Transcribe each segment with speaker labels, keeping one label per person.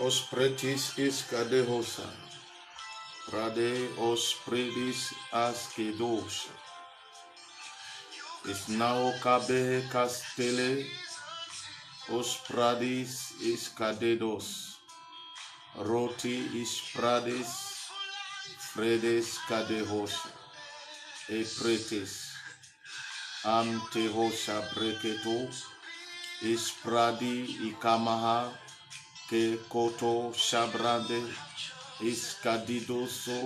Speaker 1: Os pretis iskadehosa, prade os predis askedos, isnao kabe castele, os pradis iskadedos, roti ispradis, fredes kadehosa, e pretis, antehosa breketo, ispradi ikamaha, que koto shabrande iskadidoso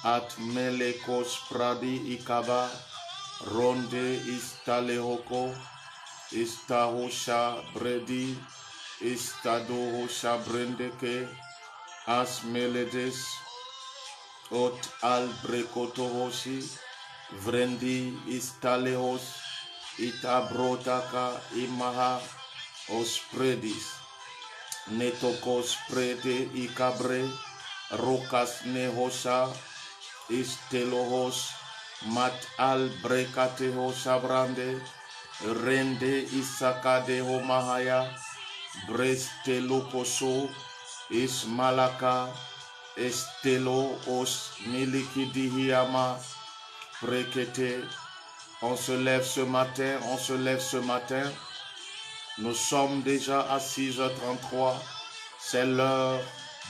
Speaker 1: at melekos pradi ikaba ronde istalehoko istahosha bredi istadohosha brendeke as meledes ot al brekotohoshi vrendi istalehos itabrotaka imaha os predis netokos prede ikabre rokas nehosa istelohos mat al brekate hosabrande rende isakade homahaya brestelokoso ismalaka estelo os milikidihiyama prekete. On se lève ce matin. Nous sommes déjà à 6h33. C'est l'heure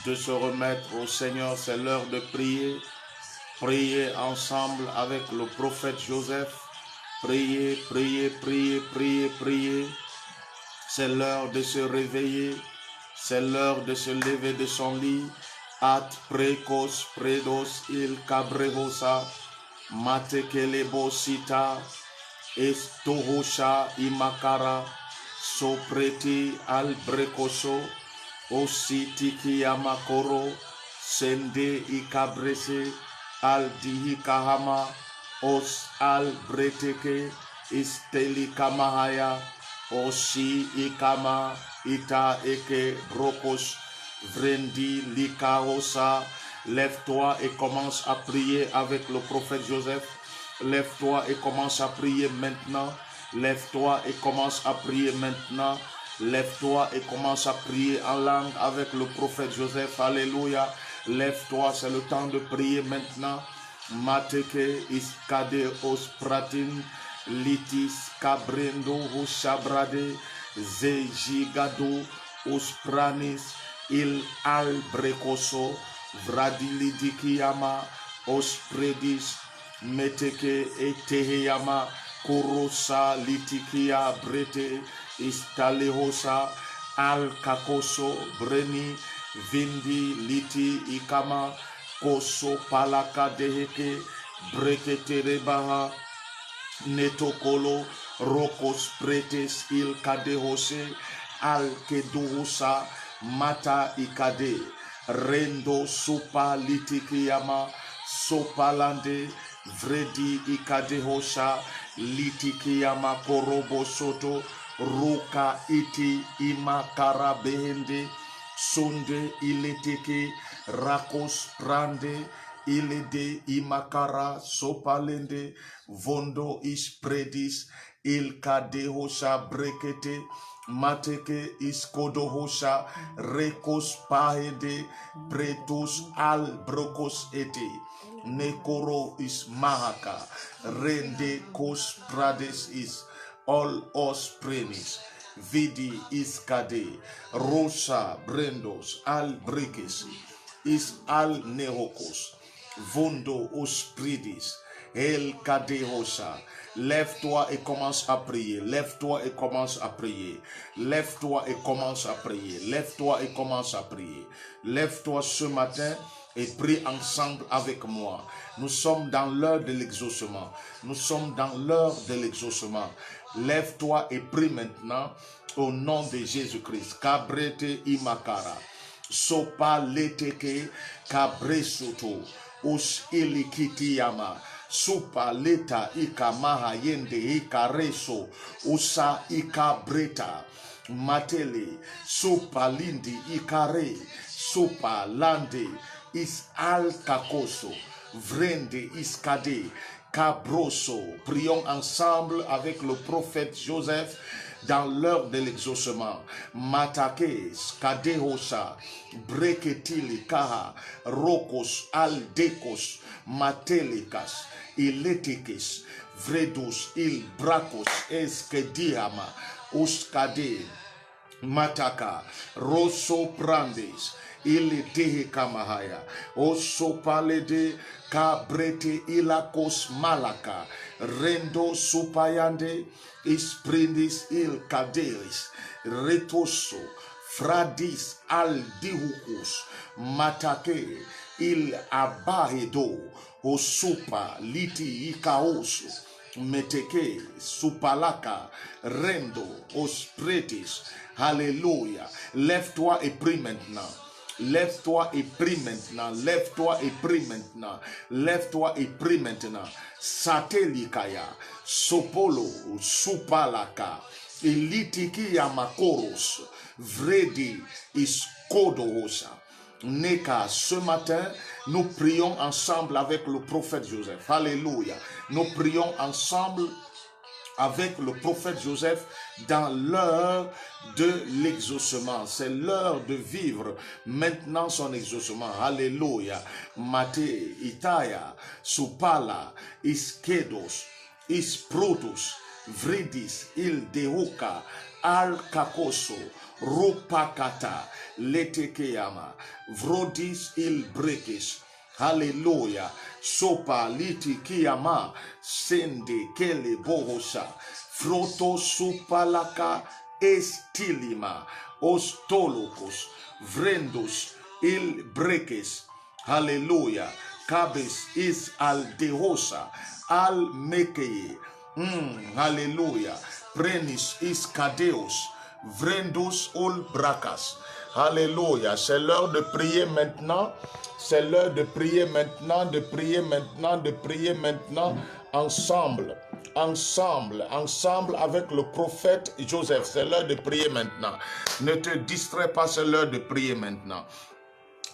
Speaker 1: de se remettre au Seigneur. C'est l'heure de prier. Prier ensemble avec le prophète Joseph. Prier, prier, prier, prier, prier. C'est l'heure de se réveiller. C'est l'heure de se lever de son lit. At prekos predos il cabrehosa. Matekelebo sita. Estohosha imakara. Sopreti al brekoso, ositiki yamakoro, sende ikabrese, al dihikahama, os al breteke, isteli kamahaya, osi ikama, ita eke brokos, vrendi likahosa. Lève-toi et commence à prier avec le prophète Joseph. Lève-toi et commence à prier maintenant. Lève-toi et commence à prier maintenant. Lève-toi et commence à prier en langue avec le prophète Joseph. Alléluia. Lève-toi, c'est le temps de prier maintenant. Mateke iskade os pratin litis cabrendo shabrade zejigado os pranis il al brekoso vradilidikiyama os predis meteke eteheyama Kurosa litikia brete istalehosa al kakoso breni vindi liti ikama koso palaka deheke brekete rebaha netokolo rokos pretes il kadehose al keduhusa mata ikade rendo supa litikiyama sopalande vredi ikadehosha litikiyama korobo soto ruka iti imakara behende sonde ileteke rakos prande ilede imakara sopalende vondo ispredis il kadehosha brekete mateke iskodohosha rekos pahede pretus al brokos ete nekoro is mahaka rende kos prades is all os prenis vidi iskade rosa brendos al brekes is al nehokos vondo os pridis el kadehosa. Lève-toi et commence à prier. Lève-toi et commence à prier. Lève-toi et commence à prier. Lève-toi et commence à prier. Lève-toi ce matin et prie ensemble avec moi. Nous sommes dans l'heure de l'exaucement. Nous sommes dans l'heure de l'exaucement. Lève-toi et prie maintenant au nom de Jésus-Christ. Kabrete imakara. sopa leteke kabresoto os ilikitiyama supa leta ikamaha yende ikareso usa ikabreta matele supa lindi ikare supa lande is al kakoso vrende iskade cabroso. Prions ensemble avec le prophète Joseph dans l'heure de l'exaucement. Matakes, Kadehosa, Breketili Kaha, Rokos, Aldekos, Matelekas, Iletikes, Vredus, Il Brakos, Eskediama, Uskade, Mataka, Rosso Prandes, Il Tehe Kamahaya, Osopalede, Kabrete Ilakos Malaka, Rendo Supayande, Isprindis Il Kaderis, Retoso, Fradis Al Dihukus, Matake, Il Abahedo, Osupa, Liti Ikaosu, Meteke, Supalaka, Rendo, Ospretis, Alléluia. Lève-toi et prie maintenant. Lève-toi et prie maintenant. Lève-toi et prie maintenant. Lève-toi et prie maintenant. Satelikaya, Sopolo, Supalaka, Ilitiki Yamakoros, Vredi, Iskodohosa. Neka, ce matin, nous prions ensemble avec le prophète Joseph. Alléluia. Nous prions ensemble avec le prophète Joseph dans l'heure de l'exaucement. C'est l'heure de vivre maintenant son exaucement. Alléluia. Mate, Itaya, Supala, Iskedos, Isprotus, Vridis, Ildehuka, Al-Kakoso, Rupakata, Letekeyama, Vrodis, Ilbrekis. Alléluia. Sopa liti kiyama sende kele bohosa froto supalaka estilima ostolokos vrendos il brekes. Alléluia. Cabes is al dehosa al mekeye. Alléluia. Prenis is kadeos vrendos ol brakas. Alléluia. C'est l'heure de prier maintenant. C'est l'heure de prier maintenant, de prier maintenant, de prier maintenant, ensemble avec le prophète Joseph. C'est l'heure de prier maintenant. Ne te distrais pas, c'est l'heure de prier maintenant.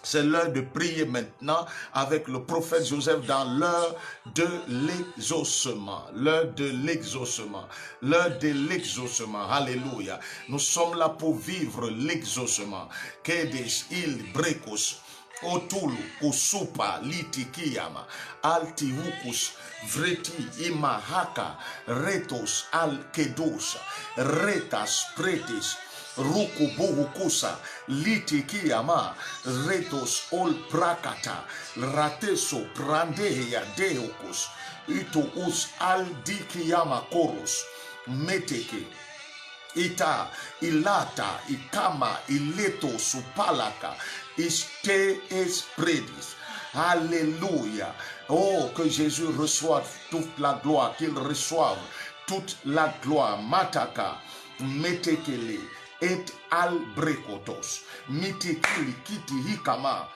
Speaker 1: C'est l'heure de prier maintenant avec le prophète Joseph dans l'heure de l'exaucement. L'heure de l'exaucement. L'heure de l'exaucement. Alléluia. Nous sommes là pour vivre l'exaucement. Kedesh il brekos. Otulu, Kusupa, Litikiyama, Altihukus, Vreti, Imahaka, Retos, Alkedosa, Retas, Pretis, Rukubuhukusa, Litikiyama, Retos, Ol Prakata, Rateso, Prandeya, Deokus, Ituus, Aldikiyama, Koros, Meteke, Ita, Ilata, Ikama, Ileto, Supalaka, Iste espredis. Alléluia. Oh, que Jésus reçoive toute la gloire, qu'il reçoive toute la gloire. Mataka, metekele, et albrekotos. Mitikili kiti hikama.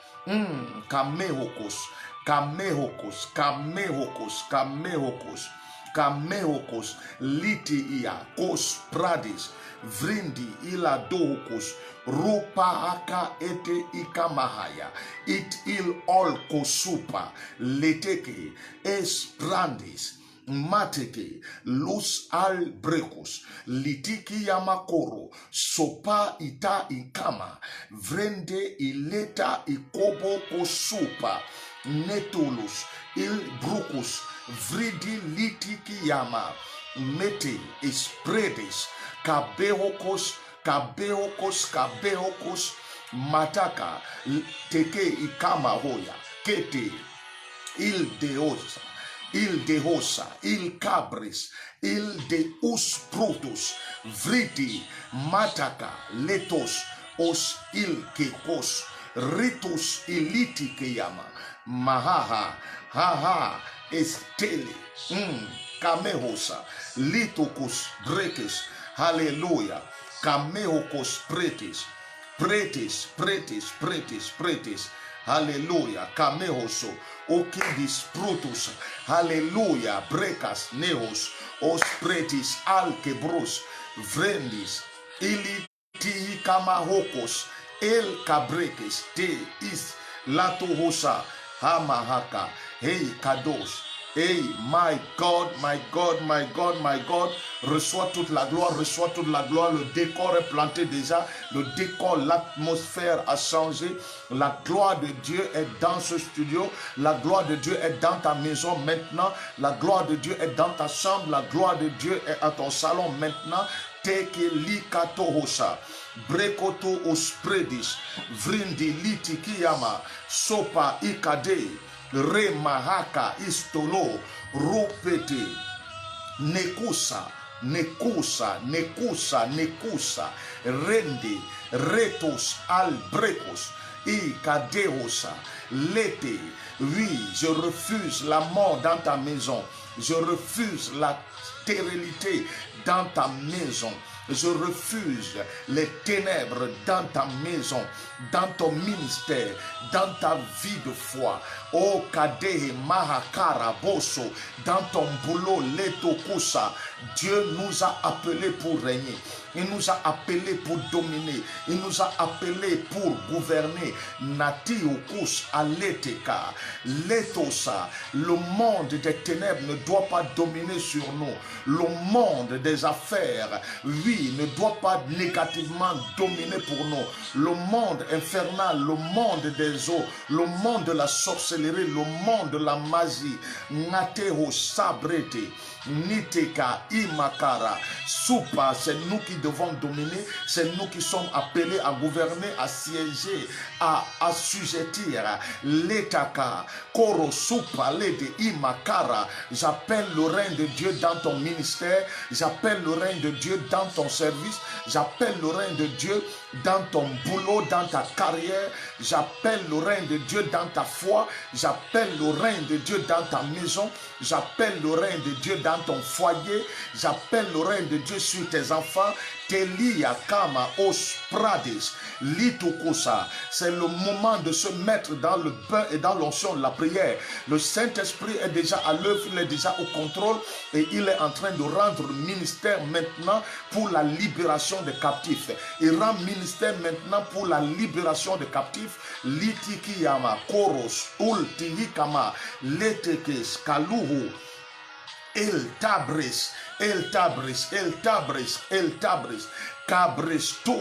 Speaker 1: Kamehokos, kamehokos, kamehokos, kamehokos. Kamehokos, litiia, kos pradis, vrindi ila dohokos, rupa aka ete ikamahaya, it il ol kosupa, leteke, es prandis, mateke, lus al brekos, litiki yamakoro, sopa ita ikama, vrende ileta ikobo kosupa, netolus, il brukus, vridi litiki yama, mete espredes, kabehokos, kabehokos, kabehokos, mataka, teke ikama hoya, kete, il dehosa, il cabris, il de usprotus, vridi, mataka, letos, os il kekos, ritus ilitike yama, mahaha, haha, estele, kamehosa, litokos brekes, hallelujah, kamehokos pretes, Pretis, pretis, pretis, pretis. Alléluia. Kamehoso. Okidis prutus. Alléluia. Brekas neos. Os pretis alkebros. Vrendis. Ili tihi kamahokos. El kabrekes. Te is latohosa. Hamahaka. Hey kados. Hey, my God, my God, my God, my God, reçois toute la gloire, reçois toute la gloire. Le décor est planté déjà, le décor, l'atmosphère a changé. La gloire de Dieu est dans ce studio, la gloire de Dieu est dans ta maison maintenant, la gloire de Dieu est dans ta chambre, la gloire de Dieu est à ton salon maintenant. Teke likatohosa, brekoto ospredis, vrindi litikiyama, sopa ikade. Remahaka istolo rupete nekusa nekusa nekusa nekusa rende retos albrecos i kadeosa l'été. Oui, je refuse la mort dans ta maison, je refuse la stérilité dans ta maison. Je refuse les ténèbres dans ta maison, dans ton ministère, dans ta vie de foi. Oh Kadehe Mahakara Boso, dans ton boulot, Letokusa. Dieu nous a appelés pour régner. Il nous a appelés pour dominer. Il nous a appelés pour gouverner. Nati Okus Aleteka, Letosa. Le monde des ténèbres ne doit pas dominer sur nous. Le monde des affaires, oui, ne doit pas négativement dominer pour nous. Le monde infernal, le monde des eaux, le monde de la sorcellerie, le monde de la magie. Nateo Sabrete. Niteka Imakara Soupa, c'est nous qui devons dominer, c'est nous qui sommes appelés à gouverner, à siéger, à assujettir. Letaka Koro Soupa Lede Imakara. J'appelle le règne de Dieu dans ton ministère, j'appelle le règne de Dieu dans ton service, j'appelle le règne de Dieu dans ton boulot, dans ta carrière, j'appelle le règne de Dieu dans ta foi, j'appelle le règne de Dieu dans ta maison, j'appelle le règne de Dieu dans ton foyer, j'appelle le règne de Dieu sur tes enfants. Telia Kama Os Prades Litukusa. C'est le moment de se mettre dans le bain et dans l'onction de la prière. Le Saint-Esprit est déjà à l'œuvre, il est déjà au contrôle et il est en train de rendre ministère maintenant pour la libération des captifs. Il rend ministère maintenant pour la libération des captifs. Litikiyama Koros Ultihikama Letekes Kaluhu El Tabris, El Tabris, El Tabris, El Tabris, Cabresto,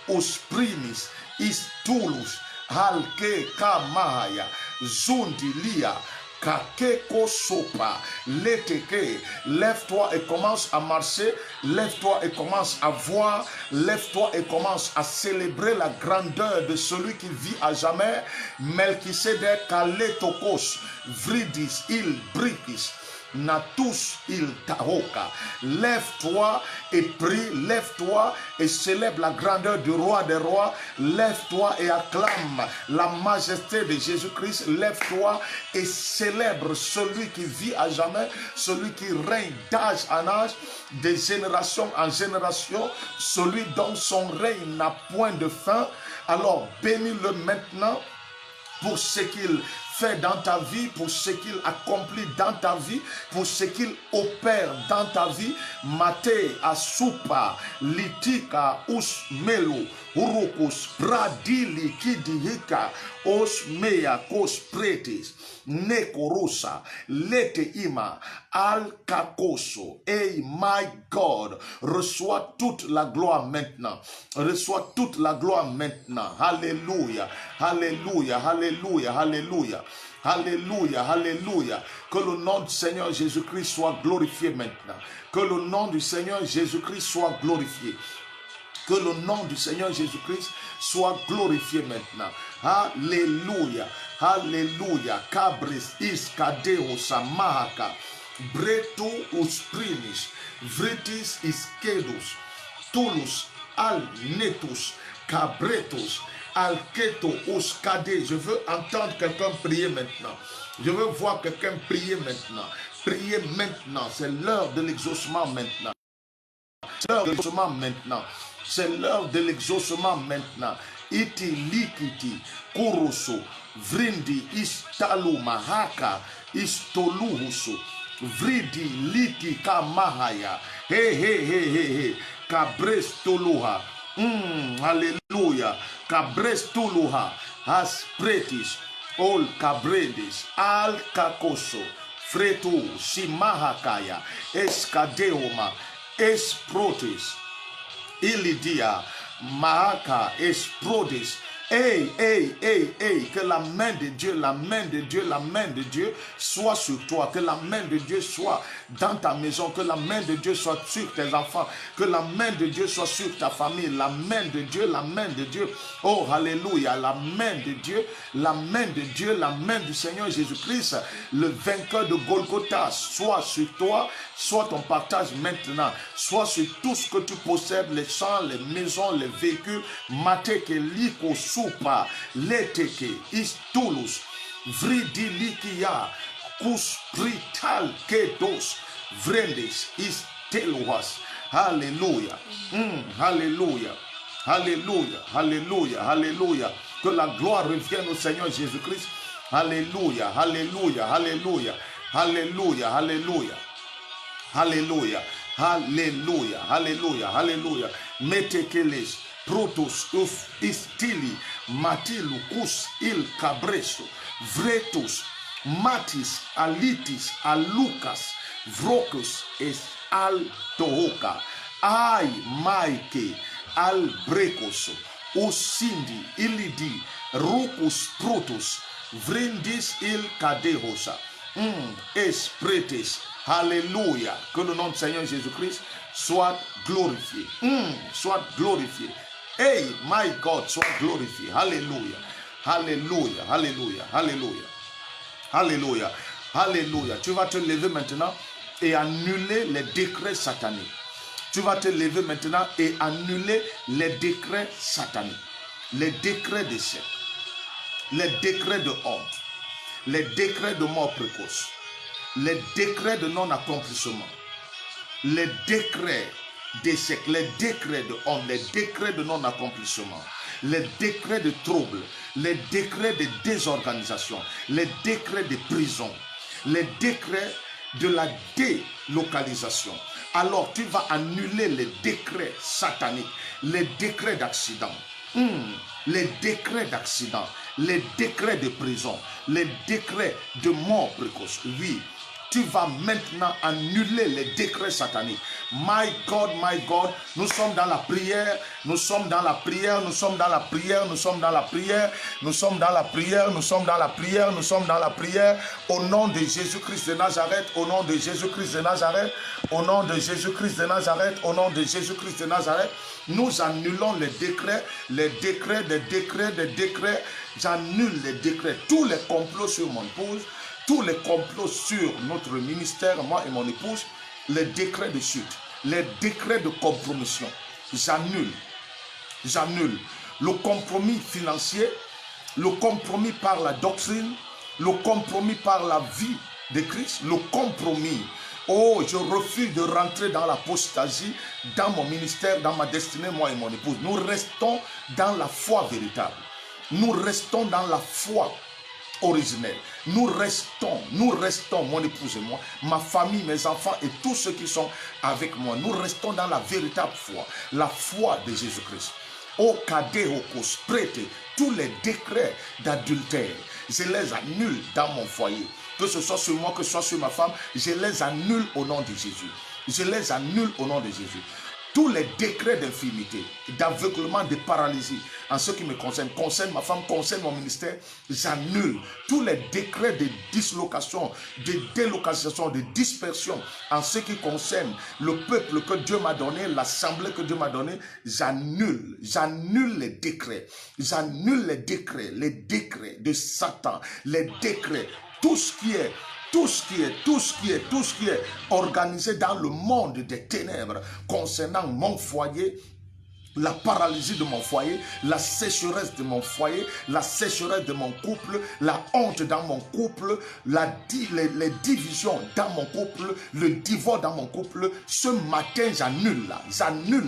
Speaker 1: Osprimis, Istulus, Halke Kamaya, Zundilia, Kakeko Sopa, Leteke. Lève-toi et commence à marcher, lève-toi et commence à voir, lève-toi et commence à célébrer la grandeur de celui qui vit à jamais. Melchisedec Kaletokos, Vridis, Il Brikis. Natus il tahoka. Lève-toi et prie, lève-toi et célèbre la grandeur du roi des rois. Lève-toi et acclame la majesté de Jésus-Christ. Lève-toi et célèbre celui qui vit à jamais, celui qui règne d'âge en âge, de génération en génération, celui dont son règne n'a point de fin. Alors bénis-le maintenant pour ce qu'il fait dans ta vie, pour ce qu'il accomplit dans ta vie, pour ce qu'il opère dans ta vie. Mate asupa litika usmelo urukos pradili kidihika osmeya kos pretis nekorosa lete ima alkakoso. Hey my God, reçois toute la gloire maintenant, reçois toute la gloire maintenant. Alléluia, alléluia, alléluia, alléluia. Alléluia, alléluia. Que le nom du Seigneur Jésus-Christ soit glorifié maintenant. Que le nom du Seigneur Jésus-Christ soit glorifié. Que le nom du Seigneur Jésus-Christ soit glorifié maintenant. Alléluia, alléluia. Cabris iskadeo samahaka. Breto usprinis. Vritis iskedus. Tulus al netus. Cabretos. Alketo oskade. Je veux entendre quelqu'un prier maintenant. Je veux voir quelqu'un prier maintenant. Priez maintenant. C'est l'heure de l'exaucement maintenant. C'est l'heure de l'exaucement maintenant. C'est l'heure de l'exaucement maintenant. iti likiti kurusu vrindi istalu mahaka istoluhusu vridi liki kamahaya he kabrestoluha hallelujah kabrestoluha aspretis ol kabredis al kakoso fretu simahakaya eskadeoma esprotis ilidia mahaka esprotis. Hey, que la main de Dieu, la main de Dieu, la main de Dieu soit sur toi, que la main de Dieu soit dans ta maison, que la main de Dieu soit sur tes enfants, que la main de Dieu soit sur ta famille, la main de Dieu, la main de Dieu, oh alléluia, la main de Dieu, la main de Dieu, la main du Seigneur Jésus-Christ, le vainqueur de Golgotha, soit sur toi, soit ton partage maintenant, soit sur tout ce que tu possèdes, les champs, les maisons, les véhicules, mateke liko supa, leteke, istulus, vridilikia, kusprital kedos, vrendes, isteluas. Alléluia. Alléluia. Alléluia. Alléluia. Alléluia. Que la gloire revienne au Seigneur Jésus-Christ. Alléluia. Alléluia. Alléluia. Alléluia. Alléluia. Alléluia. Alléluia. Alléluia. Alléluia. Metekeles. Protos uf istili matilucus il cabreso vretus matis alitis alucas vrocus es al tohoca ai maike al brecos usindi ilidi rucus protus vrindis il cadehosa espretes. Alléluia. Que le nom du Seigneur Jésus-Christ soit glorifié. Soit glorifié. Hey, my God, sois glorifié. Alléluia. Alléluia. Alléluia. Alléluia. Alléluia. Alléluia. Tu vas te lever maintenant et annuler les décrets sataniques. Tu vas te lever maintenant et annuler les décrets sataniques. Les décrets de siècle. Les décrets de honte. Les décrets de mort précoce. Les décrets de non-accomplissement. Les décrets d'échec, les décrets de honte, les décrets de non-accomplissement, les décrets de trouble, les décrets de désorganisation, les décrets de prison, les décrets de la délocalisation. Alors tu vas annuler les décrets sataniques, les décrets d'accident, les décrets d'accident, les décrets de prison, les décrets de mort précoce. Oui. Tu vas maintenant annuler les décrets sataniques. My God, nous sommes dans la prière, nous sommes dans la prière, nous sommes dans la prière, nous sommes dans la prière, nous sommes dans la prière, nous sommes dans la prière, nous sommes dans la prière. Au nom de Jésus-Christ de Nazareth, au nom de Jésus-Christ de Nazareth, au nom de Jésus-Christ de Nazareth, au nom de Jésus-Christ de Nazareth, nous annulons les décrets, les décrets, les décrets, les décrets. J'annule les décrets, tous les complots sur mon épouse, tous les complots sur notre ministère, moi et mon épouse, les décrets de chute, les décrets de compromission, j'annule. J'annule le compromis financier, le compromis par la doctrine, le compromis par la vie de Christ, le compromis. Oh, je refuse de rentrer dans l'apostasie, dans mon ministère, dans ma destinée, moi et mon épouse. Nous restons dans la foi véritable. Nous restons dans la foi originel. Nous restons, mon épouse et moi, ma famille, mes enfants et tous ceux qui sont avec moi. Nous restons dans la véritable foi, la foi de Jésus-Christ. Au cadéocos, prête, tous les décrets d'adultère, je les annule dans mon foyer. Que ce soit sur moi, que ce soit sur ma femme, je les annule au nom de Jésus. Je les annule au nom de Jésus. Tous les décrets d'infirmité, d'aveuglement, de paralysie, en ce qui me concerne ma femme, concerne mon ministère, j'annule tous les décrets de dislocation, de délocalisation, de dispersion, en ce qui concerne le peuple que Dieu m'a donné, l'assemblée que Dieu m'a donnée, j'annule les décrets, les décrets de Satan, les décrets, tout ce qui est organisé dans le monde des ténèbres concernant mon foyer, la paralysie de mon foyer, la sécheresse de mon foyer, la sécheresse de mon couple, la honte dans mon couple, les divisions dans mon couple, le divorce dans mon couple. Ce matin, j'annule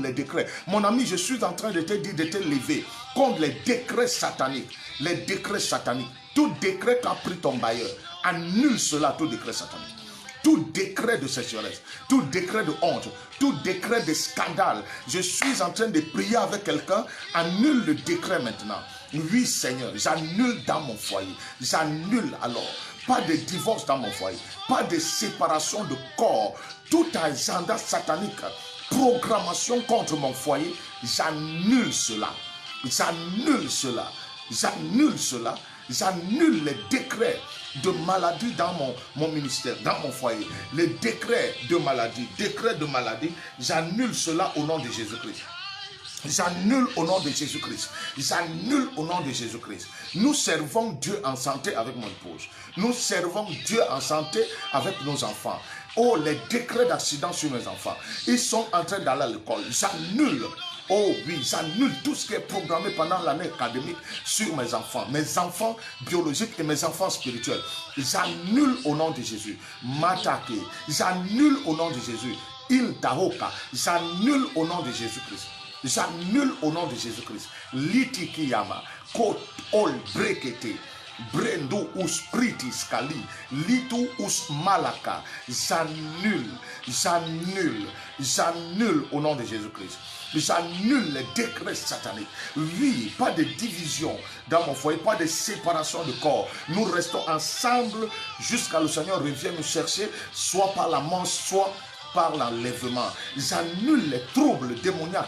Speaker 1: les décrets. Mon ami, je suis en train de te dire de te lever contre les décrets sataniques. Les décrets sataniques. Tout décret qu'a pris ton bailleur, annule cela, tout décret satanique. Tout décret de sécheresse, tout décret de honte, tout décret de scandale. Je suis en train de prier avec quelqu'un. Annule le décret maintenant. Oui, Seigneur, j'annule dans mon foyer. J'annule alors. Pas de divorce dans mon foyer. Pas de séparation de corps. Tout agenda satanique, programmation contre mon foyer, j'annule cela. J'annule cela. J'annule cela. J'annule les décrets de maladie dans mon ministère, dans mon foyer. Les décrets de maladie, j'annule cela au nom de Jésus-Christ. J'annule au nom de Jésus-Christ. J'annule au nom de Jésus-Christ. Nous servons Dieu en santé avec mon épouse. Nous servons Dieu en santé avec nos enfants. Oh, les décrets d'accident sur mes enfants. Ils sont en train d'aller à l'école. J'annule. Oh oui, j'annule tout ce qui est programmé pendant l'année académique sur mes enfants biologiques et mes enfants spirituels. J'annule au nom de Jésus. Matake, j'annule au nom de Jésus. Iltahoka, j'annule au nom de Jésus-Christ. J'annule au nom de Jésus-Christ. Litikiyama, kot ol brekete. Brendo us pritis kali, litu us malaka. J'annule au nom de Jésus-Christ. J'annule les décrets sataniques. Oui, pas de division dans mon foyer, pas de séparation de corps. Nous restons ensemble jusqu'à ce que le Seigneur revienne nous chercher, soit par la mort, soit par l'enlèvement. J'annule les troubles démoniaques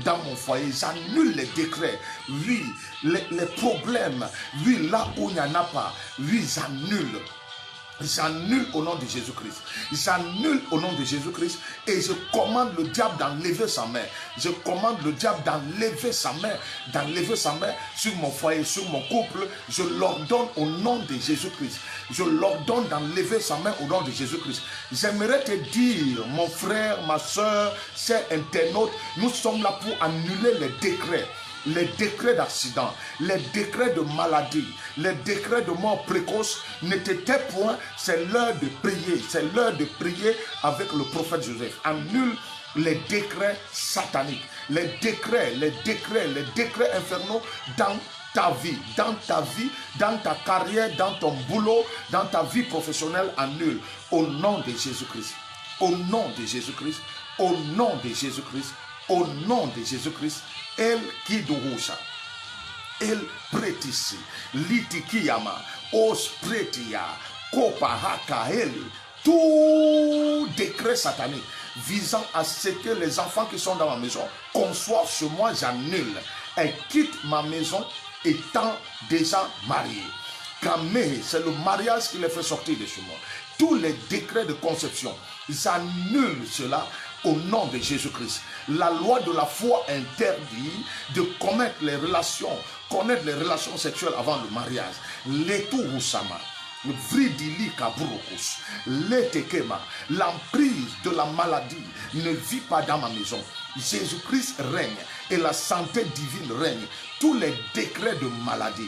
Speaker 1: dans mon foyer, j'annule les décrets, oui, les problèmes, oui, là où il n'y en a pas, oui, j'annule. J'annule au nom de Jésus-Christ. J'annule au nom de Jésus-Christ et je commande le diable d'enlever sa main. Je commande le diable d'enlever sa main sur mon foyer, sur mon couple. Je l'ordonne au nom de Jésus-Christ. Je l'ordonne d'enlever sa main au nom de Jésus-Christ. J'aimerais te dire, mon frère, ma soeur, chers internautes, nous sommes là pour annuler les décrets. Les décrets d'accident, les décrets de maladie, les décrets de mort précoce ne t'étaient point. C'est l'heure de prier. C'est l'heure de prier avec le prophète Joseph. Annule les décrets sataniques, les décrets infernaux dans ta vie, dans ta carrière, dans ton boulot, dans ta vie professionnelle. Annule au nom de Jésus-Christ. Au nom de Jésus-Christ. Au nom de Jésus-Christ. Au nom de Jésus-Christ. El Kidurusha, El Pretisi, Litikiyama, Os Pretia, Kopahaka, El, tout décret satanique visant à ce que les enfants qui sont dans ma maison conçoivent chez moi, j'annule. Et quitte ma maison étant déjà mariés. Kamé, c'est le mariage qui les fait sortir de chez moi. Tous les décrets de conception, j'annule cela au nom de Jésus-Christ. La loi de la foi interdit de connaître les relations sexuelles avant le mariage. Letuhusama, Vridili Kabrukus, Letekema, l'emprise de la maladie ne vit pas dans ma maison. Jésus-Christ règne et la santé divine règne. Tous les décrets de maladie,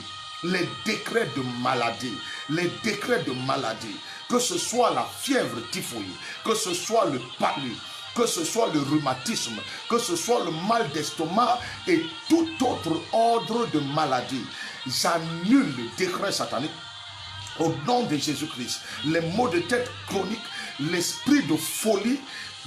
Speaker 1: que ce soit la fièvre typhoïde, que ce soit le palu, que ce soit le rhumatisme, que ce soit le mal d'estomac et tout autre ordre de maladie, j'annule le décret satanique au nom de Jésus-Christ. Les maux de tête chroniques, l'esprit de folie,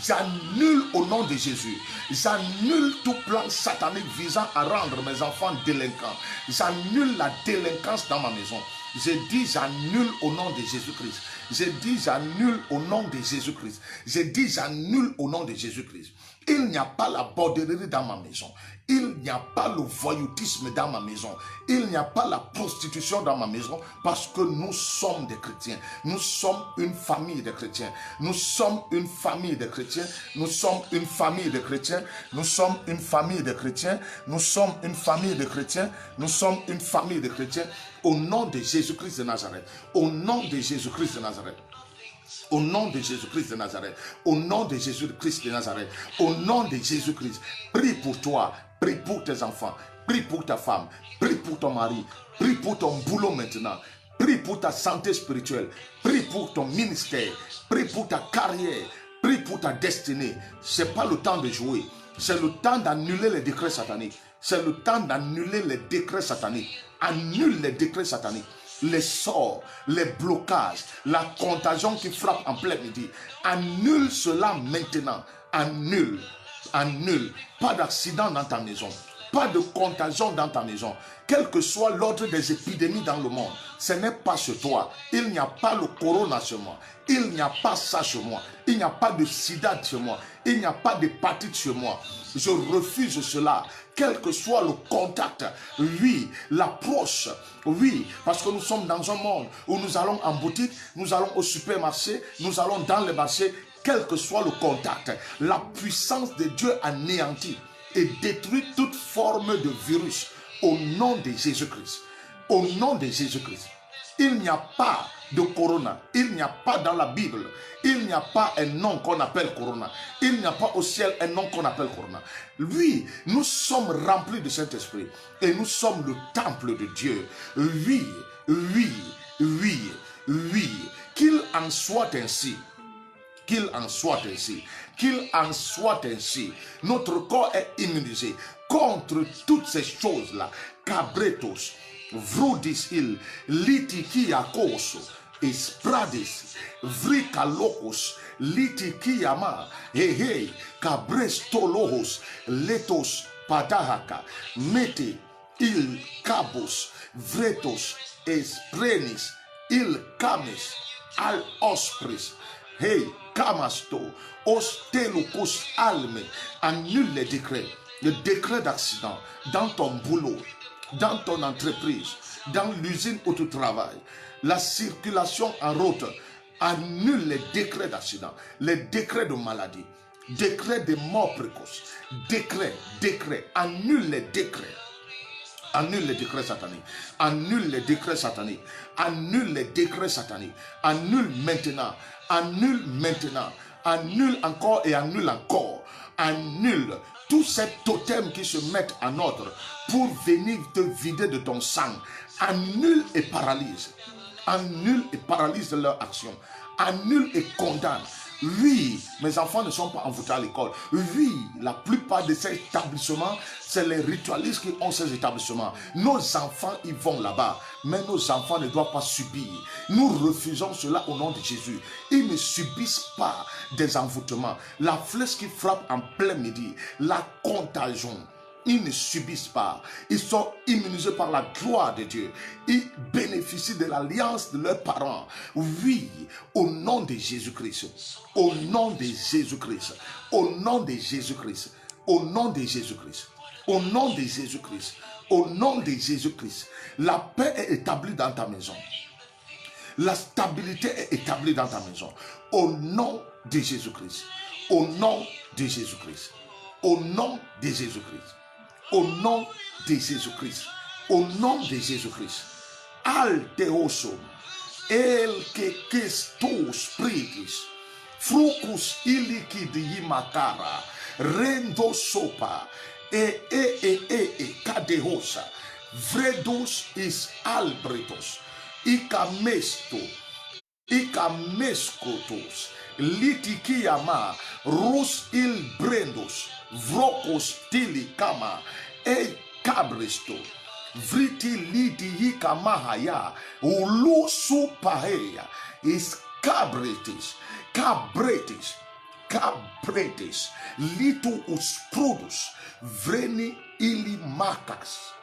Speaker 1: j'annule au nom de Jésus. J'annule tout plan satanique visant à rendre mes enfants délinquants. J'annule la délinquance dans ma maison. Je dis j'annule au nom de Jésus-Christ. Je dis j'annule au nom de Jésus-Christ. Je dis j'annule au nom de Jésus-Christ. Il n'y a pas la bordellerie dans ma maison. Il n'y a pas le voyoutisme dans ma maison. Il n'y a pas la prostitution dans ma maison parce que nous sommes des chrétiens. Nous sommes une famille de chrétiens. Nous sommes une famille de chrétiens. Nous sommes une famille de chrétiens. Nous sommes une famille de chrétiens. Nous sommes une famille de chrétiens. Nous sommes une famille de chrétiens. Au nom de Jésus-Christ de Nazareth. Au nom de Jésus-Christ de Nazareth. Au nom de Jésus-Christ de Nazareth. Au nom de Jésus-Christ de Nazareth. Au nom de Jésus-Christ. Prie pour toi. Prie pour tes enfants. Prie pour ta femme. Prie pour ton mari. Prie pour ton boulot maintenant. Prie pour ta santé spirituelle. Prie pour ton ministère. Prie pour ta carrière. Prie pour ta destinée. Ce n'est pas le temps de jouer. C'est le temps d'annuler les décrets sataniques. C'est le temps d'annuler les décrets sataniques. Annule les décrets sataniques. Les sorts, les blocages, la contagion qui frappe en plein midi. Annule cela maintenant. Annule. Annule. Pas d'accident dans ta maison. Pas de contagion dans ta maison. Quel que soit l'ordre des épidémies dans le monde, ce n'est pas chez toi. Il n'y a pas le corona chez moi. Il n'y a pas ça chez moi. Il n'y a pas de sida chez moi. Il n'y a pas d'hépatite chez moi. Je refuse cela. Quel que soit le contact, oui, l'approche, oui, parce que nous sommes dans un monde où nous allons en boutique, nous allons au supermarché, nous allons dans les marchés, quel que soit le contact, la puissance de Dieu anéantit et détruit toute forme de virus au nom de Jésus-Christ. Au nom de Jésus-Christ. Il n'y a pas de corona. Il n'y a pas dans la Bible. Il n'y a pas un nom qu'on appelle corona. Il n'y a pas au ciel un nom qu'on appelle corona. Oui, nous sommes remplis de Saint-Esprit et nous sommes le temple de Dieu. Oui, oui, oui, oui. Qu'il en soit ainsi. Qu'il en soit ainsi. Qu'il en soit ainsi. Notre corps est immunisé contre toutes ces choses-là. Cabretos, vrudis il, litikiakos, espradis, vrikalokos, litikiyama, hehe, cabrestolohos, letos, padahaka, mete, il cabos, vretos, esprenis, il camis, al ospris, hey, camasto, ostelucus alme, annule les décrets. Le décret d'accident dans ton boulot, dans ton entreprise, dans l'usine où tu travailles, la circulation en route, annule les décrets d'accident, les décrets de maladie, décrets de mort précoce, décrets, annule les décrets. Annule les décrets sataniques. Annule les décrets sataniques. Annule les décrets sataniques. Annule maintenant. Annule maintenant. Annule encore et annule encore. Annule tous ces totems qui se mettent en ordre pour venir te vider de ton sang. Annule et paralyse. Annule et paralyse leur action. Annule et condamne. Oui, mes enfants ne sont pas envoûtés à l'école. Oui, la plupart de ces établissements, c'est les ritualistes qui ont ces établissements. Nos enfants, ils vont là-bas. Mais nos enfants ne doivent pas subir. Nous refusons cela au nom de Jésus. Ils ne subissent pas des envoûtements. La flèche qui frappe en plein midi, la contagion. Ils ne subissent pas. Ils sont immunisés par la gloire de Dieu. Ils bénéficient de l'alliance de leurs parents. Oui, au nom de Jésus-Christ. Au nom de Jésus-Christ. Au nom de Jésus-Christ. Au nom de Jésus-Christ. Au nom de Jésus-Christ. Au nom de Jésus-Christ. La paix est établie dans ta maison. La stabilité est établie dans ta maison. Au nom de Jésus-Christ. Au nom de Jésus-Christ. Au nom de Jésus-Christ. Au nom de Jésus-Christ. Au nom de Jésus-Christ. Alteosum. El que questos pritis. Frucus illiquidi makara. Rendo sopa. Cadehosa. Vredos is albretos. Icamesto. Icamescotos. Litikiama. Rus il brendos. Vrokos tilikama. E cabresto. Vriti liti kamahaya. Ulu supaheya. Is cabretis. Cabretis. Cabretis. Litu usprudus. Vreni ili macas.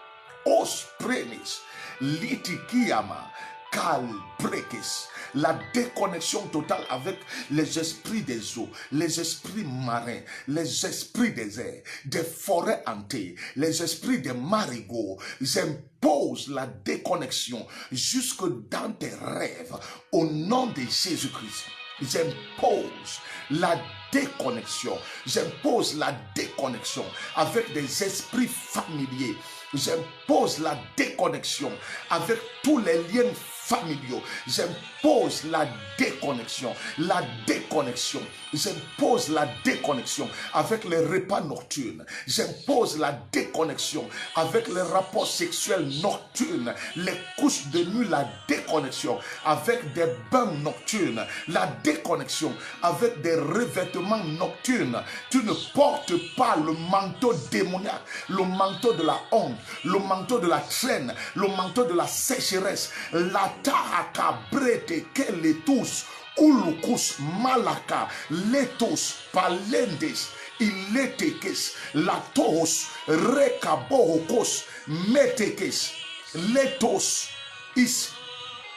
Speaker 1: Os prenis. Litikiama. Calbreques, la déconnexion totale avec les esprits des eaux, les esprits marins, les esprits des airs, des forêts hantées, les esprits des marigots. J'impose la déconnexion jusque dans tes rêves au nom de Jésus-Christ. J'impose la déconnexion. J'impose la déconnexion avec des esprits familiers. J'impose la déconnexion avec tous les liens familiaux. J'impose la déconnexion. La déconnexion. J'impose la déconnexion avec les repas nocturnes. J'impose la déconnexion avec les rapports sexuels nocturnes. Les couches de nuit, la déconnexion avec des bains nocturnes. La déconnexion avec des revêtements nocturnes. Tu ne portes pas le manteau démoniaque, le manteau de la honte, le manteau de la traîne, le manteau de la sécheresse. La taaka brete que les tous, ulukus malaka, letos palendes, iletekes, latos, rekabohokos, metekes, letos, is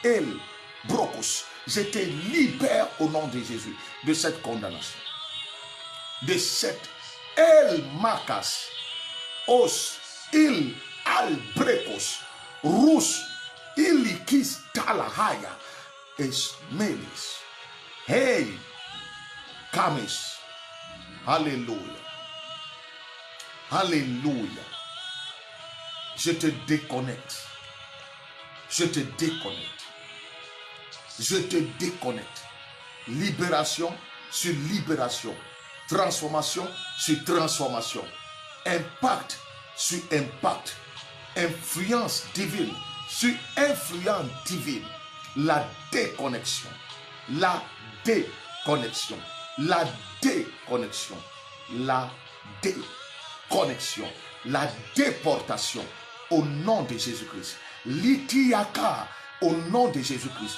Speaker 1: el brokos. Je te libère au nom de Jésus de cette condamnation, de cette el makas, os il albrekos, rus ilikis talahaya, esmelis, hey, kamis. Alléluia. Alléluia. Je te déconnecte. Je te déconnecte. Je te déconnecte. Libération sur libération. Transformation sur transformation. Impact sur impact. Influence divine sur influence divine. La déconnexion. La déconnexion. La déconnexion. La déconnexion. La déportation au nom de Jésus-Christ. L'itiaka au nom de Jésus-Christ.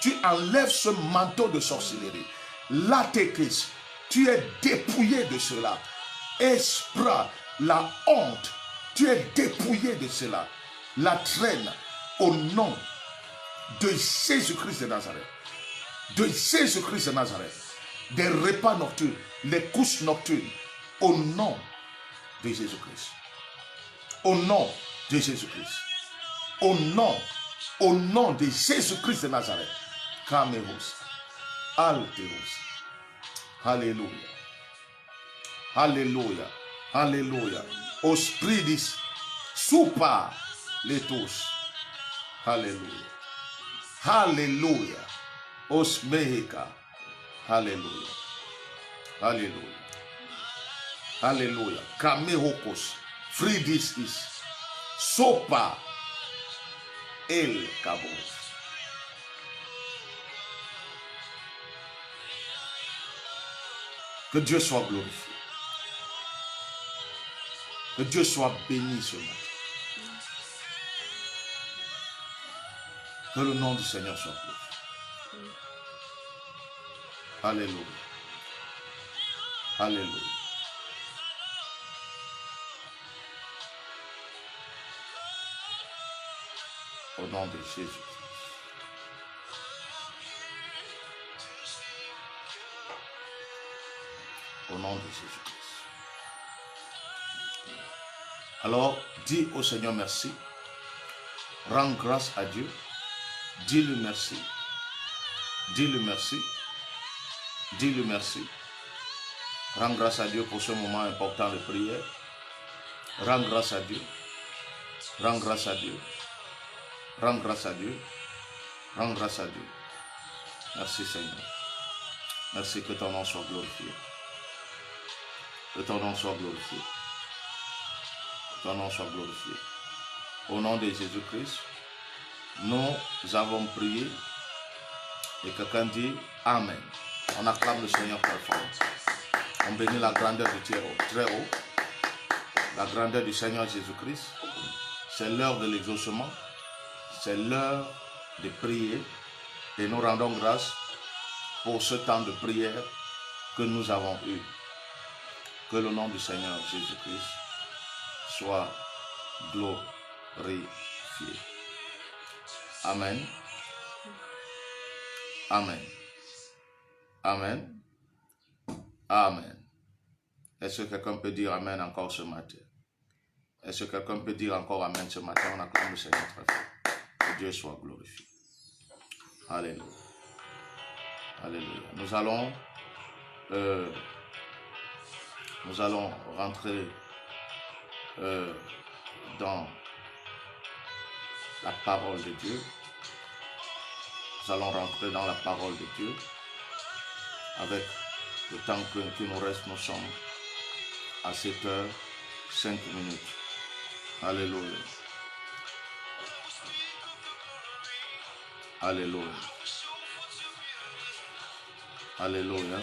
Speaker 1: Tu enlèves ce manteau de sorcellerie. Latekis, tu es dépouillé de cela. Esprit, la honte, tu es dépouillé de cela. La traîne au nom de Jésus-Christ de Nazareth. De Jésus-Christ de Nazareth. Des repas nocturnes, les couches nocturnes, au nom de Jésus-Christ. Au nom de Jésus-Christ. Au nom de Jésus-Christ de Nazareth. Kameros, Alteros. Alléluia. Alléluia. Alléluia. Au spridis, super les tous. Alléluia. Alléluia. Os mehika. Alléluia. Alléluia. Alléluia. Kamehokos. Fridis is. Sopa. El kabos. Que Dieu soit glorifié. Que Dieu soit béni ce matin. Que le nom du Seigneur soit glorifié. Alléluia. Alléluia. Au nom de Jésus. Au nom de Jésus-Christ. Alors, dis au Seigneur merci. Rends grâce à Dieu. Dis-lui merci. Dis-lui merci. Dis-lui merci. Rends grâce à Dieu pour ce moment important de prière. Rends grâce à Dieu. Rends grâce à Dieu. Rends grâce à Dieu. Rends grâce à Dieu. Merci Seigneur. Merci, que ton nom soit glorifié. Que ton nom soit glorifié. Que ton nom soit glorifié. Au nom de Jésus-Christ, nous avons prié. Et quelqu'un dit Amen. On acclame le Seigneur très fort. On bénit la grandeur du très haut. La grandeur du Seigneur Jésus-Christ. C'est l'heure de l'exaucement. C'est l'heure de prier. Et nous rendons grâce pour ce temps de prière que nous avons eu. Que le nom du Seigneur Jésus-Christ soit glorifié. Amen. Amen. Amen. Amen. Est-ce que quelqu'un peut dire Amen encore ce matin? Est-ce que quelqu'un peut dire encore Amen ce matin? On acclame le Seigneur très fort. Que Dieu soit glorifié. Alléluia. Alléluia. Nous allons rentrer dans la parole de Dieu. Nous allons rentrer dans la parole de Dieu avec le temps qui nous reste. Nous sommes à 7h05. Alléluia. Alléluia. Alléluia.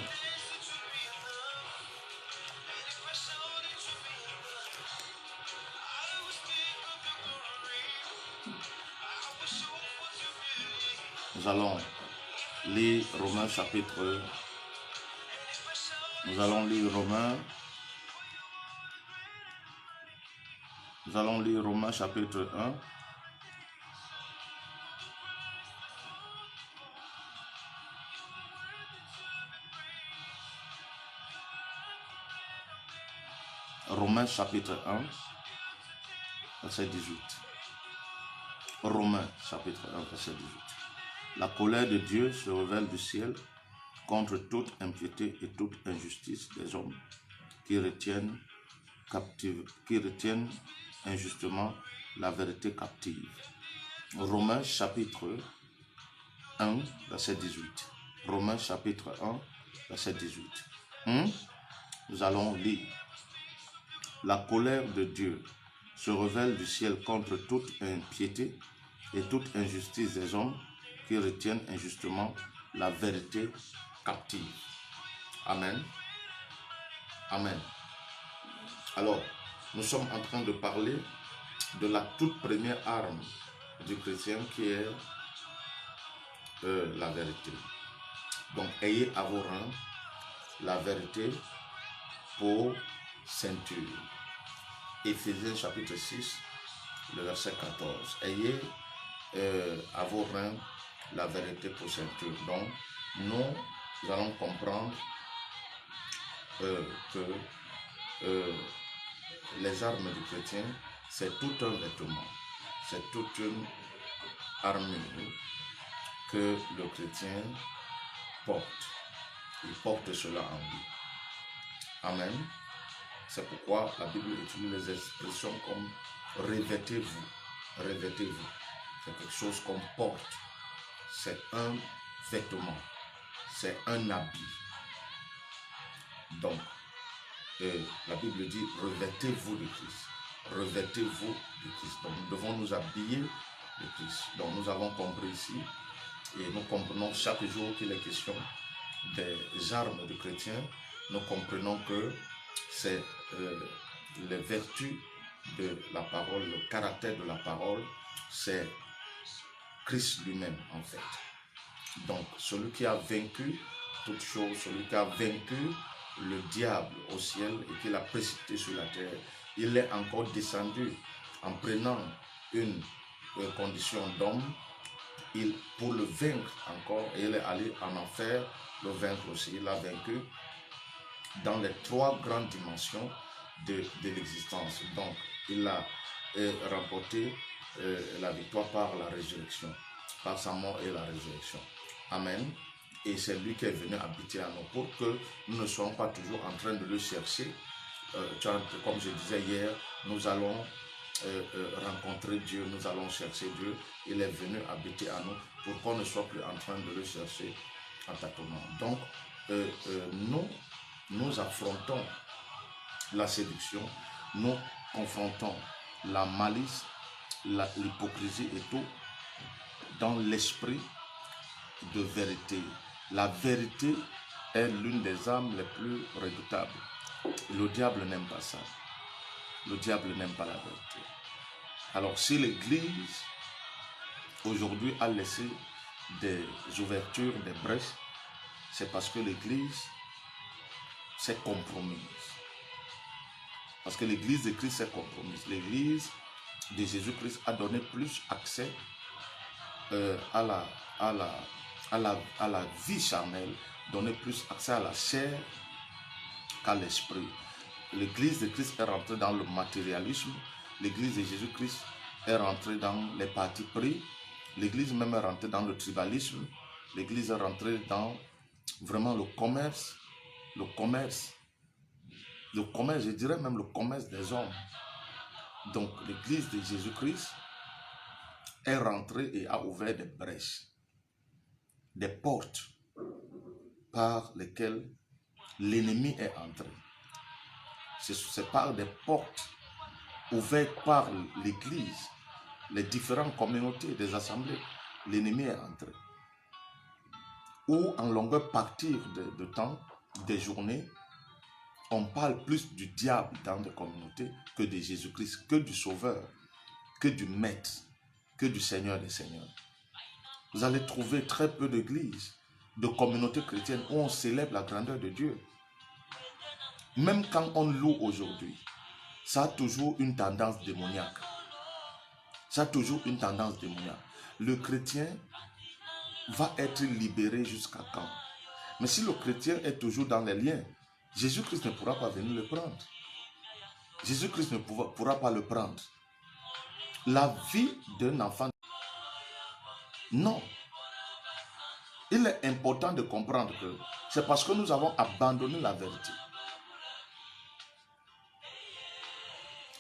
Speaker 1: Nous allons lire Romains chapitre. Nous allons lire Romains chapitre 1. Romains chapitre 1, verset 18. Romains chapitre 1, verset 18. La colère de Dieu se révèle du ciel contre toute impiété et toute injustice des hommes qui retiennent injustement la vérité captive. Romains chapitre 1, verset 18. Romains chapitre 1, verset 18. Nous allons lire. La colère de Dieu se révèle du ciel contre toute impiété et toute injustice des hommes qui retiennent injustement la vérité captive. Amen. Amen. Alors, nous sommes en train de parler de la toute première arme du chrétien qui est la vérité. Donc, ayez à vos reins la vérité pour ceinture. Éphésiens chapitre 6, le verset 14. Ayez à vos reins la vérité pour ceinture. Donc, nous allons comprendre que les armes du chrétien, c'est tout un vêtement, c'est toute une armure que le chrétien porte. Il porte cela en lui. Amen. C'est pourquoi la Bible utilise les expressions comme revêtez-vous. Revêtez-vous. C'est quelque chose qu'on porte. C'est un vêtement. C'est un habit. Donc, la Bible dit revêtez-vous de Christ. Revêtez-vous de Christ. Donc, nous devons nous habiller de Christ. Donc, nous avons compris ici et nous comprenons chaque jour qu'il est question des armes du chrétien. Nous comprenons que c'est les vertus de la parole, le caractère de la parole, c'est Christ lui-même en fait. Donc celui qui a vaincu toute chose, celui qui a vaincu le diable au ciel et qui l'a précipité sur la terre, il est encore descendu en prenant une condition d'homme pour le vaincre encore, et il est allé en enfer le vaincre aussi. Il a vaincu dans les trois grandes dimensions de l'existence. Donc, il a remporté la victoire par la résurrection, par sa mort et la résurrection. Amen. Et c'est lui qui est venu habiter à nous pour que nous ne soyons pas toujours en train de le chercher. Comme je disais hier, nous allons rencontrer Dieu, nous allons chercher Dieu. Il est venu habiter à nous pour qu'on ne soit plus en train de le chercher en tâtonnant. Donc, nous affrontons la séduction, nous confrontons la malice, l'hypocrisie et tout dans l'esprit de vérité. La vérité est l'une des armes les plus redoutables. Le diable n'aime pas ça. Le diable n'aime pas la vérité. Alors si l'Église aujourd'hui a laissé des ouvertures, des brèches, c'est parce que l'Église s'est compromise. Parce que l'Église de Christ s'est compromise. L'Église de Jésus-Christ a donné plus accès à la vie charnelle, donné plus accès à la chair qu'à l'esprit. L'Église de Christ est rentrée dans le matérialisme. L'Église de Jésus-Christ est rentrée dans les partis pris. L'Église même est rentrée dans le tribalisme. L'Église est rentrée dans vraiment le commerce, je dirais même le commerce des hommes. Donc l'Église de Jésus-Christ est rentrée et a ouvert des brèches. des portes par lesquelles l'ennemi est entré. C'est par des portes ouvertes par l'Église, les différentes communautés, des assemblées, l'ennemi est entré. Ou en longueur partie de temps, des journées, on parle plus du diable dans des communautés que de Jésus-Christ, que du Sauveur, que du Maître, que du Seigneur des Seigneurs. Vous allez trouver très peu d'églises, de communautés chrétiennes où on célèbre la grandeur de Dieu. Même quand on loue aujourd'hui, ça a toujours une tendance démoniaque. Ça a toujours une tendance démoniaque. Le chrétien va être libéré jusqu'à quand? Mais si le chrétien est toujours dans les liens, Jésus-Christ ne pourra pas venir le prendre. Jésus-Christ ne pourra pas le prendre. La vie d'un enfant, non. Il est important de comprendre que c'est parce que nous avons abandonné la vérité.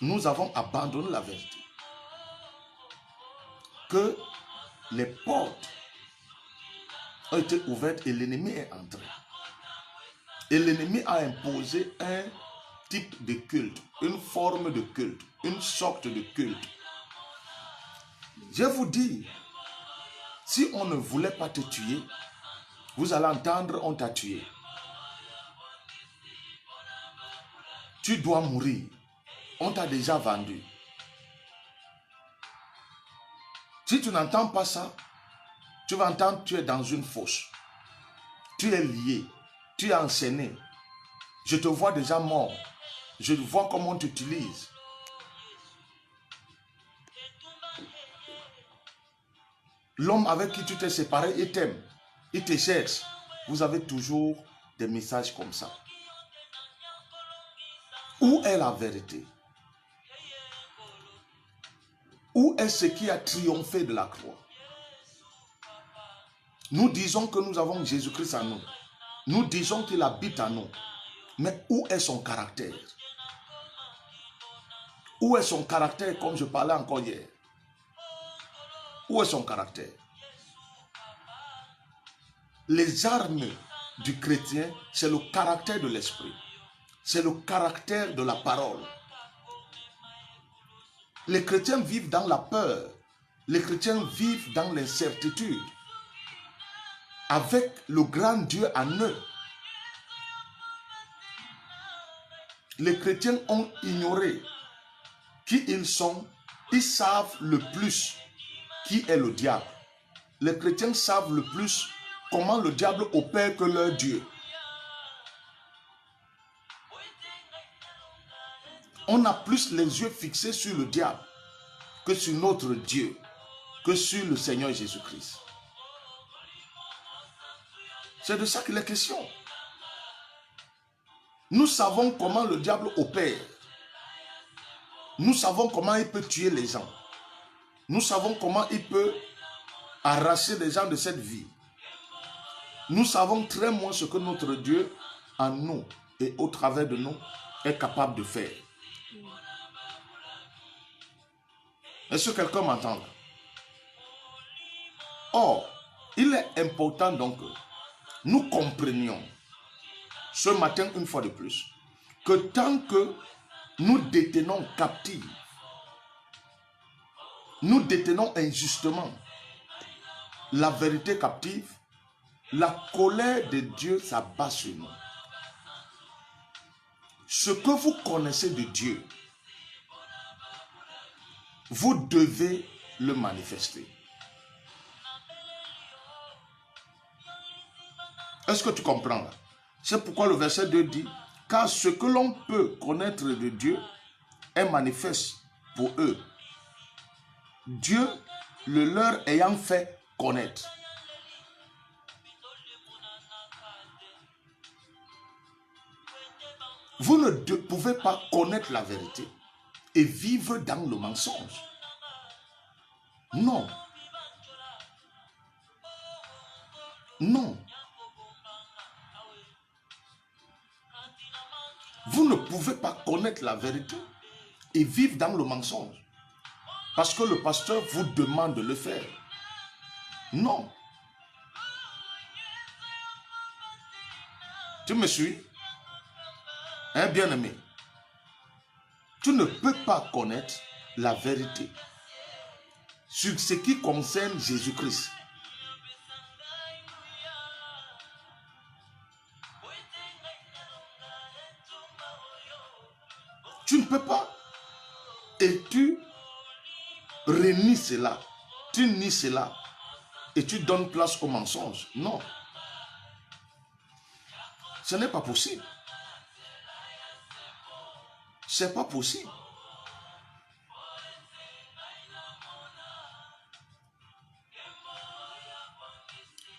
Speaker 1: Nous avons abandonné la vérité. Que les portes ont été ouvertes et l'ennemi est entré. Et l'ennemi a imposé un type de culte, une forme de culte, une sorte de culte. Je vous dis, si on ne voulait pas te tuer, vous allez entendre, on t'a tué. Tu dois mourir. On t'a déjà vendu. Si tu n'entends pas ça, tu vas entendre que tu es dans une fosse. Tu es lié. Tu es enchaîné. Je te vois déjà mort. Je vois comment on t'utilise. L'homme avec qui tu t'es séparé, il t'aime. Il te cherche. Vous avez toujours des messages comme ça. Où est la vérité? Où est ce qui a triomphé de la croix? Nous disons que nous avons Jésus-Christ en nous. Nous disons qu'il habite en nous. Mais où est son caractère? Où est son caractère comme je parlais encore hier? Où est son caractère? Les armes du chrétien, c'est le caractère de l'esprit. C'est le caractère de la parole. Les chrétiens vivent dans la peur. Les chrétiens vivent dans l'incertitude. Avec le grand Dieu en eux. Les chrétiens ont ignoré qui ils sont. Ils savent le plus qui est le diable. Les chrétiens savent le plus comment le diable opère que leur Dieu. On a plus les yeux fixés sur le diable que sur notre Dieu, que sur le Seigneur Jésus-Christ. C'est de ça qu'il est question. Nous savons comment le diable opère. Nous savons comment il peut tuer les gens. Nous savons comment il peut arracher les gens de cette vie. Nous savons très moins ce que notre Dieu en nous et au travers de nous est capable de faire. Est-ce que quelqu'un m'entend là? Or, il est important donc que nous comprenions ce matin une fois de plus que tant que nous détenons captifs, nous détenons injustement la vérité captive, la colère de Dieu s'abat sur nous. Ce que vous connaissez de Dieu, vous devez le manifester. Est-ce que tu comprends là? C'est pourquoi le verset 2 dit, car ce que l'on peut connaître de Dieu est manifeste pour eux. Dieu le leur ayant fait connaître. Vous ne pouvez pas connaître la vérité et vivre dans le mensonge. Non. Non. Vous ne pouvez pas connaître la vérité et vivre dans le mensonge. Parce que le pasteur vous demande de le faire. Non. Tu me suis? Hein, bien-aimé? Tu ne peux pas connaître la vérité sur ce qui concerne Jésus-Christ. Tu ne peux pas. Et tu renies cela. Tu nies cela. Et tu donnes place au mensonge. Non. Ce n'est pas possible. C'est pas possible.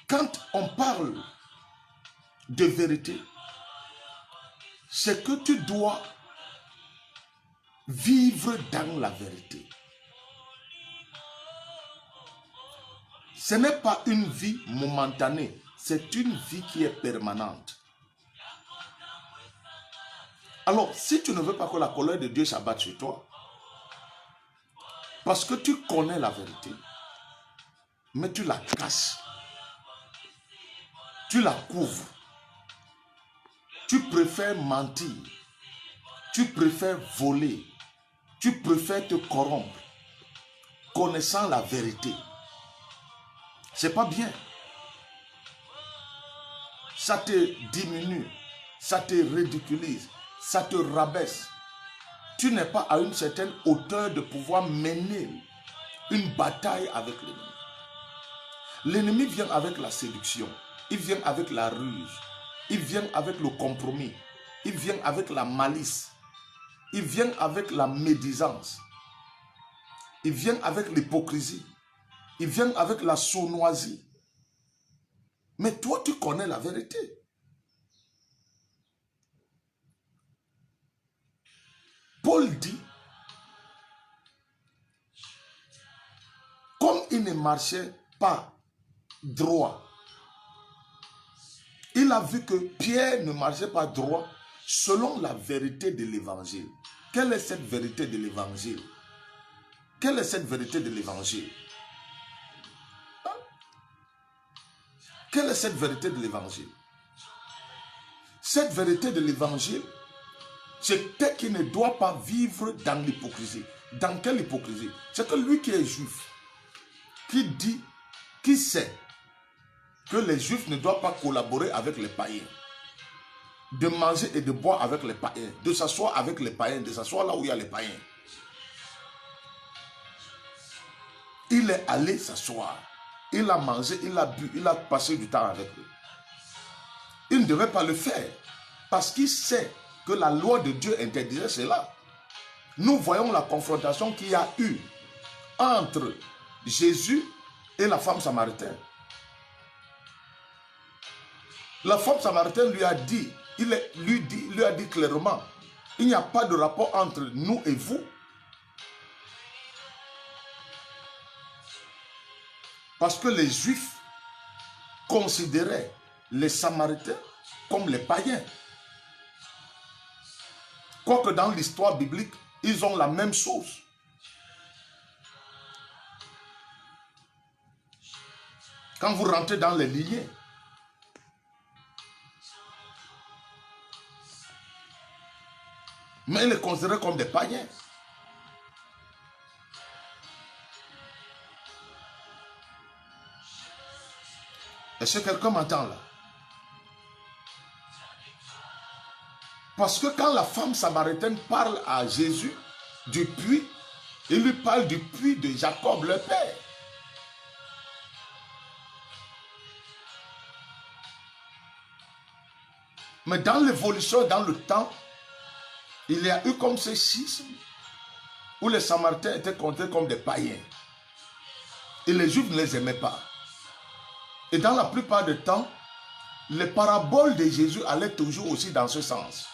Speaker 1: Quand on parle de vérité, c'est que tu dois vivre dans la vérité. Ce n'est pas une vie momentanée, c'est une vie qui est permanente. Alors, si tu ne veux pas que la colère de Dieu s'abatte sur toi, parce que tu connais la vérité, mais tu la casses, tu la couvres, tu préfères mentir, tu préfères voler, tu préfères te corrompre, connaissant la vérité. C'est pas bien. Ça te diminue, ça te ridiculise, ça te rabaisse. Tu n'es pas à une certaine hauteur de pouvoir mener une bataille avec l'ennemi. L'ennemi vient avec la séduction, il vient avec la ruse, il vient avec le compromis, il vient avec la malice, il vient avec la médisance, il vient avec l'hypocrisie, il vient avec la sournoisie. Mais toi, tu connais la vérité. Paul dit, comme il ne marchait pas droit, il a vu que Pierre ne marchait pas droit selon la vérité de l'évangile. Quelle est cette vérité de l'évangile? Quelle est cette vérité de l'évangile? Quelle est cette vérité de l'évangile? Cette vérité de l'évangile, c'est qu'il ne doit pas vivre dans l'hypocrisie. Dans quelle hypocrisie? C'est que lui qui est juif, qui dit, qui sait que les juifs ne doivent pas collaborer avec les païens, de manger et de boire avec les païens, de s'asseoir avec les païens, de s'asseoir là où il y a les païens. Il est allé s'asseoir, il a mangé, il a bu, il a passé du temps avec eux. Il ne devait pas le faire parce qu'il sait que la loi de Dieu interdisait cela. Nous voyons la confrontation qu'il y a eu entre Jésus et la femme samaritaine. La femme samaritaine lui a dit, lui a dit clairement, il n'y a pas de rapport entre nous et vous. Parce que les Juifs considéraient les Samaritains comme les païens. Quoique dans l'histoire biblique, ils ont la même chose. Quand vous rentrez dans les lignées, mais ils les considéraient comme des païens. Est-ce que quelqu'un m'entend là? Parce que quand la femme samaritaine parle à Jésus du puits, il lui parle du puits de Jacob le père. Mais dans l'évolution, dans le temps, il y a eu comme ce schisme où les Samaritains étaient comptés comme des païens. Et les Juifs ne les aimaient pas. Et dans la plupart du temps, les paraboles de Jésus allaient toujours aussi dans ce sens.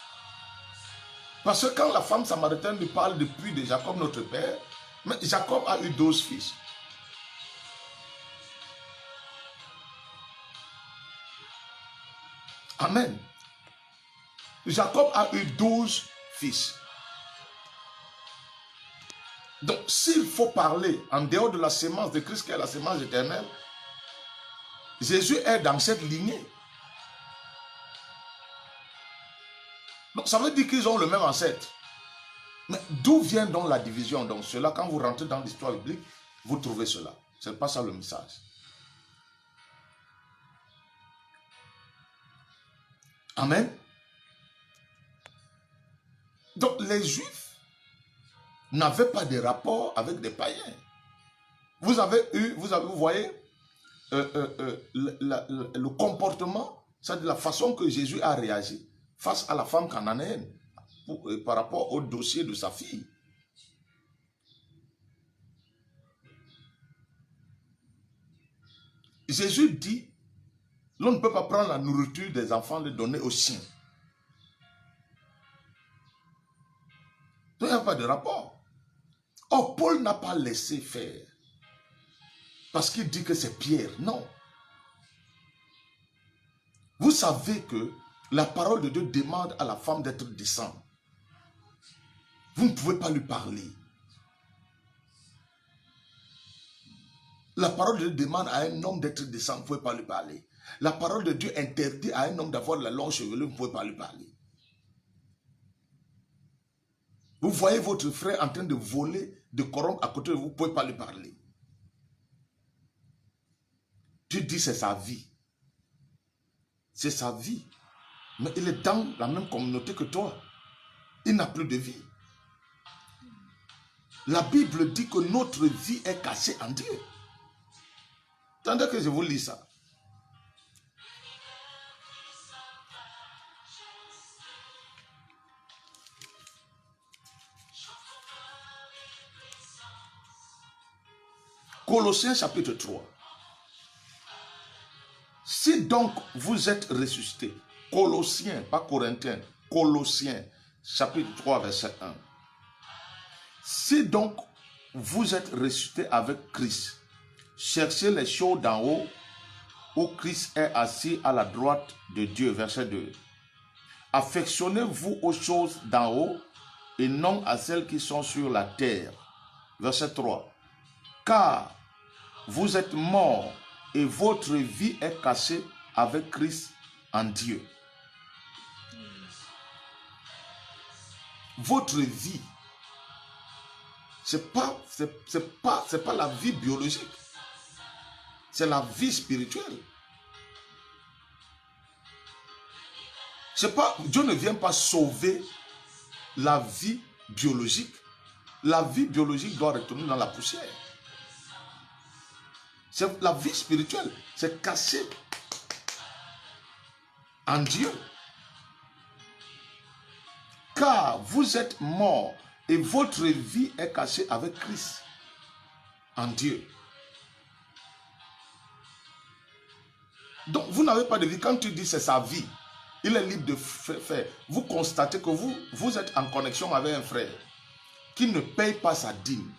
Speaker 1: Parce que quand la femme samaritaine lui parle du puits de Jacob, notre père, mais Jacob a eu 12 fils. Amen. Jacob a eu 12 fils. Donc, s'il faut parler en dehors de la sémence de Christ, qui est la sémence éternelle, Jésus est dans cette lignée. Donc ça veut dire qu'ils ont le même ancêtre. Mais d'où vient donc la division? Donc cela, quand vous rentrez dans l'histoire biblique, vous trouvez cela. Ce n'est pas ça le message. Amen. Donc les Juifs n'avaient pas de rapport avec des païens. Vous voyez le comportement, c'est-à-dire la façon que Jésus a réagi face à la femme cananéenne par rapport au dossier de sa fille. Jésus dit, l'on ne peut pas prendre la nourriture des enfants et les donner aux chiens. Donc, il n'y a pas de rapport. Or, Paul n'a pas laissé faire. Parce qu'il dit que c'est Pierre. Non. Vous savez que la parole de Dieu demande à la femme d'être décente. Vous ne pouvez pas lui parler. La parole de Dieu demande à un homme d'être décent, vous ne pouvez pas lui parler. La parole de Dieu interdit à un homme d'avoir la longue chevelure, vous ne pouvez pas lui parler. Vous voyez votre frère en train de voler, de corrompre à côté de vous, vous ne pouvez pas lui parler. Tu dis c'est sa vie. C'est sa vie. Mais il est dans la même communauté que toi. Il n'a plus de vie. La Bible dit que notre vie est cachée en Dieu. Attendez que je vous lis ça. Colossiens chapitre 3. Si donc vous êtes ressuscités, Colossiens, pas Corinthiens, Colossiens chapitre 3 verset 1. Si donc vous êtes ressuscités avec Christ, cherchez les choses d'en haut, où Christ est assis à la droite de Dieu. Verset 2. Affectionnez-vous aux choses d'en haut et non à celles qui sont sur la terre. Verset 3. Car vous êtes morts et votre vie est cachée avec Christ en Dieu. Votre vie, c'est pas la vie biologique. C'est la vie spirituelle. C'est pas, Dieu ne vient pas sauver la vie biologique. La vie biologique doit retourner dans la poussière. C'est la vie spirituelle. C'est caché en Dieu. Car vous êtes morts et votre vie est cachée avec Christ en Dieu. Donc vous n'avez pas de vie. Quand tu dis c'est sa vie, il est libre de faire. Vous constatez que vous êtes en connexion avec un frère qui ne paye pas sa dîme.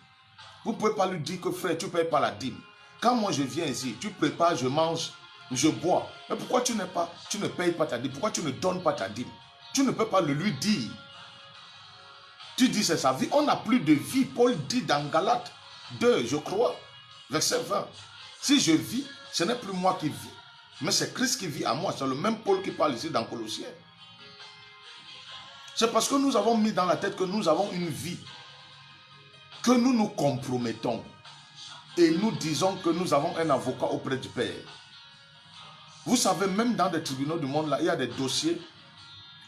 Speaker 1: Vous ne pouvez pas lui dire que frère, tu ne payes pas la dîme. Quand moi je viens ici, tu prépares, je mange, je bois. Mais pourquoi tu ne payes pas ta dîme? Pourquoi tu ne donnes pas ta dîme? Tu ne peux pas le lui dire. Tu dis c'est sa vie. On n'a plus de vie. Paul dit dans Galates 2, je crois, verset 20. Si je vis, ce n'est plus moi qui vis, mais c'est Christ qui vit à moi. C'est le même Paul qui parle ici dans Colossiens. C'est parce que nous avons mis dans la tête que nous avons une vie, que nous nous compromettons. Et nous disons que nous avons un avocat auprès du Père. Vous savez, même dans les tribunaux du monde, là, il y a des dossiers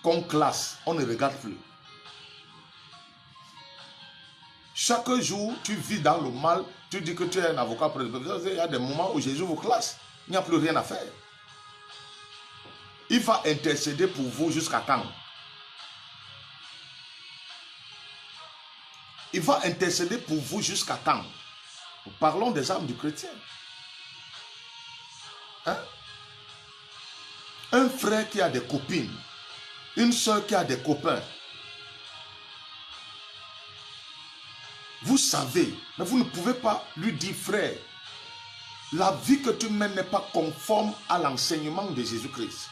Speaker 1: qu'on classe, on ne regarde plus. Chaque jour, tu vis dans le mal, tu dis que tu es un avocat auprès du Père. Il y a des moments où Jésus vous classe, il n'y a plus rien à faire. Il va intercéder pour vous jusqu'à quand? Il va intercéder pour vous jusqu'à quand? Parlons des âmes du chrétien. Hein? Un frère qui a des copines, une soeur qui a des copains. Vous savez, mais vous ne pouvez pas lui dire, frère, la vie que tu mènes n'est pas conforme à l'enseignement de Jésus-Christ.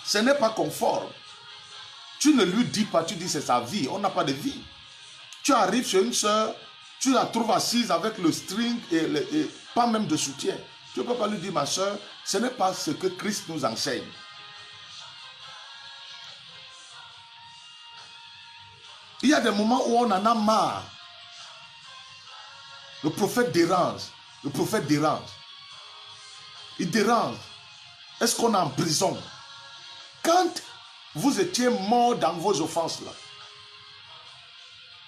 Speaker 1: Ce n'est pas conforme. Tu ne lui dis pas, tu dis c'est sa vie, on n'a pas de vie. Tu arrives chez une soeur, tu la trouves assise avec le string et pas même de soutien. Tu ne peux pas lui dire, ma soeur, ce n'est pas ce que Christ nous enseigne. Il y a des moments où on en a marre. Le prophète dérange. Le prophète dérange. Il dérange. Est-ce qu'on est en prison? Quand vous étiez mort dans vos offenses là,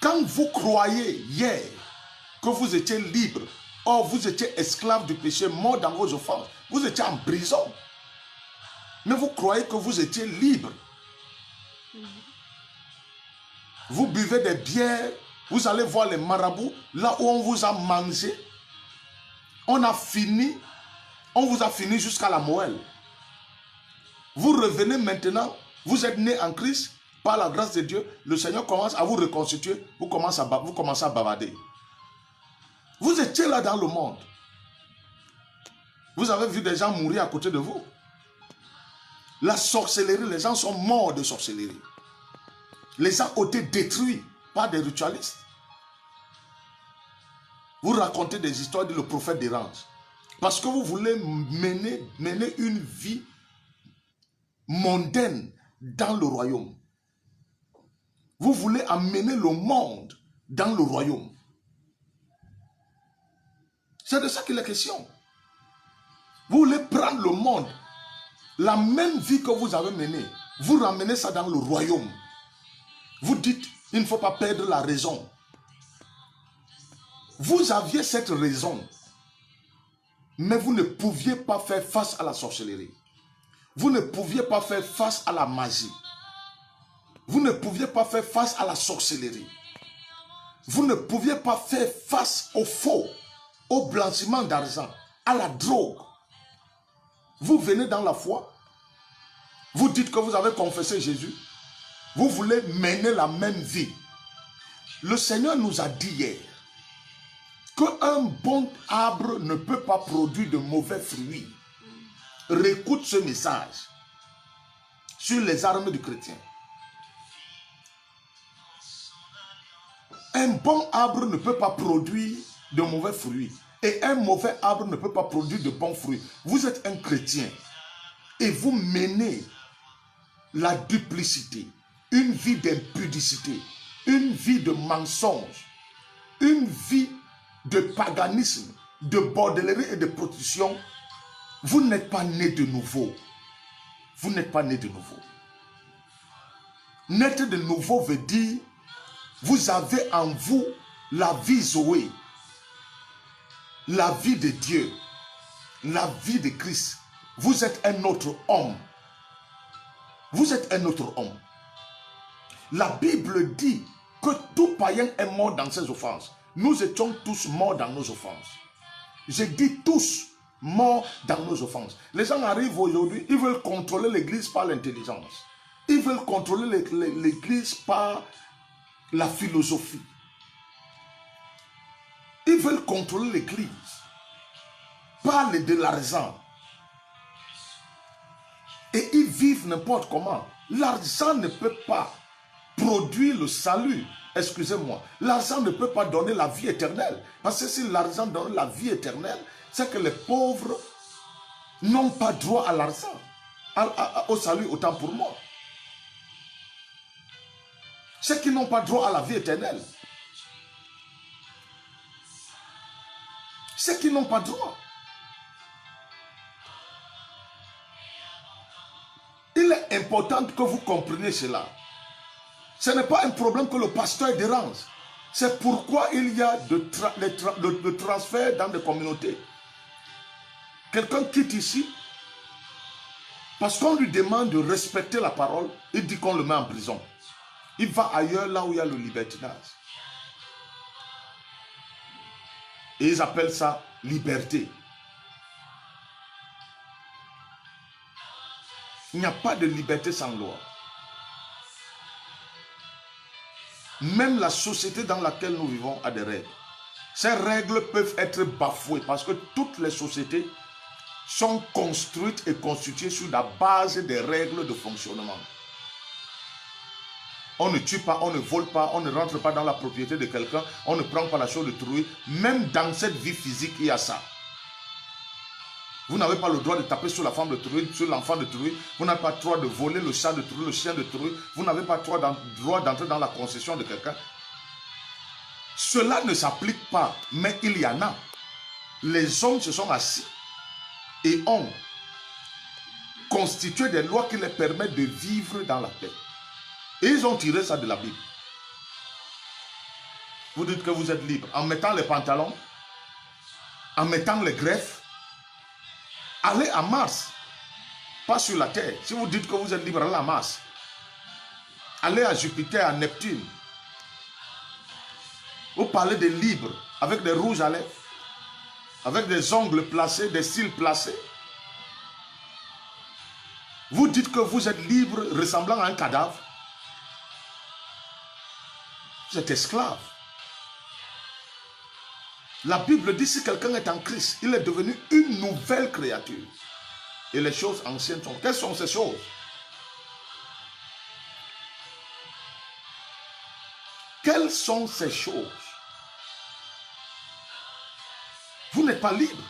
Speaker 1: quand vous croyez hier que vous étiez libre, or vous étiez esclave du péché, mort dans vos offenses, vous étiez en prison. Mais vous croyez que vous étiez libre. Vous buvez des bières, vous allez voir les marabouts, là où on vous a mangé, on a fini, on vous a fini jusqu'à la moelle. Vous revenez maintenant, vous êtes né en Christ, par la grâce de Dieu, le Seigneur commence à vous reconstituer, vous commencez à bavarder. Vous étiez là dans le monde. Vous avez vu des gens mourir à côté de vous. La sorcellerie, les gens sont morts de sorcellerie. Les gens ont été détruits par des ritualistes. Vous racontez des histoires de le prophète dérange. Parce que vous voulez mener une vie mondaine dans le royaume. Vous voulez amener le monde dans le royaume. C'est de ça qu'il est question. Vous voulez prendre le monde, la même vie que vous avez menée, vous ramenez ça dans le royaume. Vous dites, il ne faut pas perdre la raison. Vous aviez cette raison, mais vous ne pouviez pas faire face à la sorcellerie. Vous ne pouviez pas faire face à la magie. Vous ne pouviez pas faire face à la sorcellerie. Vous ne pouviez pas faire face au faux, au blanchiment d'argent, à la drogue. Vous venez dans la foi. Vous dites que vous avez confessé Jésus. Vous voulez mener la même vie. Le Seigneur nous a dit hier qu'un bon arbre ne peut pas produire de mauvais fruits. Réécoute ce message sur les armes du chrétien. Un bon arbre ne peut pas produire de mauvais fruits. Et un mauvais arbre ne peut pas produire de bons fruits. Vous êtes un chrétien et vous menez la duplicité, une vie d'impudicité, une vie de mensonge, une vie de paganisme, de bordellerie et de prostitution. Vous n'êtes pas né de nouveau. Vous n'êtes pas né de nouveau. Naître de nouveau veut dire vous avez en vous la vie Zoé, la vie de Dieu, la vie de Christ. Vous êtes un autre homme. Vous êtes un autre homme. La Bible dit que tout païen est mort dans ses offenses. Nous étions tous morts dans nos offenses. Je dis tous morts dans nos offenses. Les gens arrivent aujourd'hui, ils veulent contrôler l'église par l'intelligence. Ils veulent contrôler l'église par la philosophie. Ils veulent contrôler l'église par de l'argent. Et ils vivent n'importe comment. L'argent ne peut pas produire le salut. Excusez-moi. L'argent ne peut pas donner la vie éternelle. Parce que si l'argent donne la vie éternelle, c'est que les pauvres n'ont pas droit à l'argent, au salut, autant pour moi. Ceux qui n'ont pas droit à la vie éternelle. Ceux qui n'ont pas droit. Il est important que vous compreniez cela. Ce n'est pas un problème que le pasteur dérange. C'est pourquoi il y a de transfert dans des communautés. Quelqu'un quitte ici parce qu'on lui demande de respecter la parole. Il dit qu'on le met en prison. Il va ailleurs là où il y a le libertinage. Et ils appellent ça liberté. Il n'y a pas de liberté sans loi. Même la société dans laquelle nous vivons a des règles. Ces règles peuvent être bafouées parce que toutes les sociétés sont construites et constituées sur la base des règles de fonctionnement. On ne tue pas, on ne vole pas, on ne rentre pas dans la propriété de quelqu'un, on ne prend pas la chose d'autrui. Même dans cette vie physique, il y a ça. Vous n'avez pas le droit de taper sur la femme d'autrui, sur l'enfant d'autrui. Vous n'avez pas le droit de voler le chat d'autrui, le chien d'autrui. Vous n'avez pas le droit d'entrer dans la concession de quelqu'un. Cela ne s'applique pas, mais il y en a. Les hommes se sont assis et ont constitué des lois qui les permettent de vivre dans la paix. Et ils ont tiré ça de la Bible. Vous dites que vous êtes libre en mettant les pantalons, en mettant les greffes. Allez à Mars, pas sur la Terre. Si vous dites que vous êtes libre, allez à Mars. Allez à Jupiter, à Neptune. Vous parlez de libre avec des rouges à lèvres, avec des ongles placés, des cils placés. Vous dites que vous êtes libre ressemblant à un cadavre. Vous êtes esclave. La Bible dit si quelqu'un est en Christ, il est devenu une nouvelle créature. Et les choses anciennes sont... Quelles sont ces choses? Quelles sont ces choses? Vous n'êtes pas libre.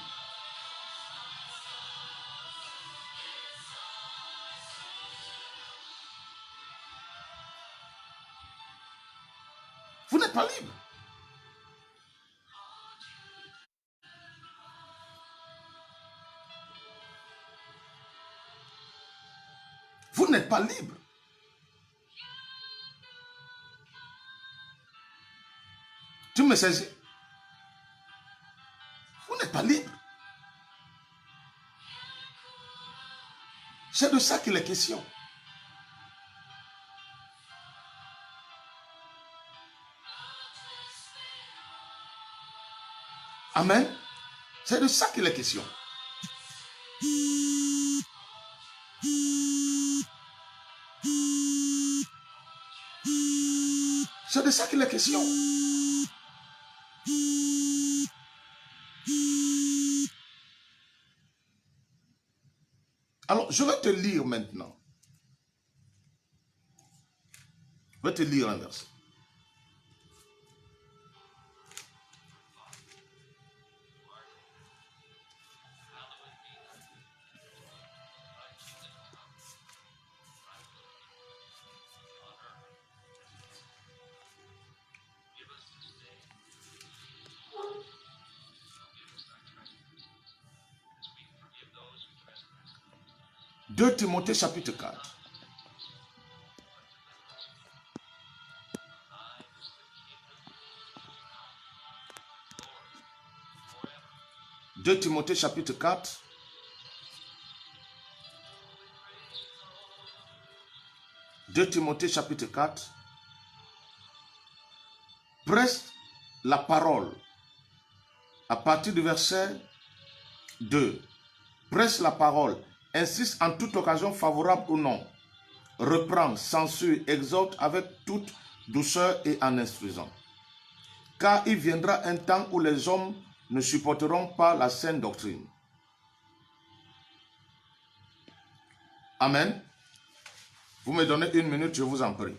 Speaker 1: Vous n'êtes pas libre. Vous n'êtes pas libre. Tu me saisis? Vous n'êtes pas libre. C'est de ça qu'il est question. Amen. C'est de ça qu'il est question. C'est de ça qu'il est question. Alors, je vais te lire maintenant. Je vais te lire un verset. Deux Timothée chapitre 4. Deux Timothée chapitre 4. Deux Timothée chapitre 4. Presse la parole à partir du verset 2. Presse la parole, insiste en toute occasion favorable ou non. Reprend, censure, exhorte avec toute douceur et en instruisant. Car il viendra un temps où les hommes ne supporteront pas la saine doctrine. Amen. Vous me donnez une minute, je vous en prie.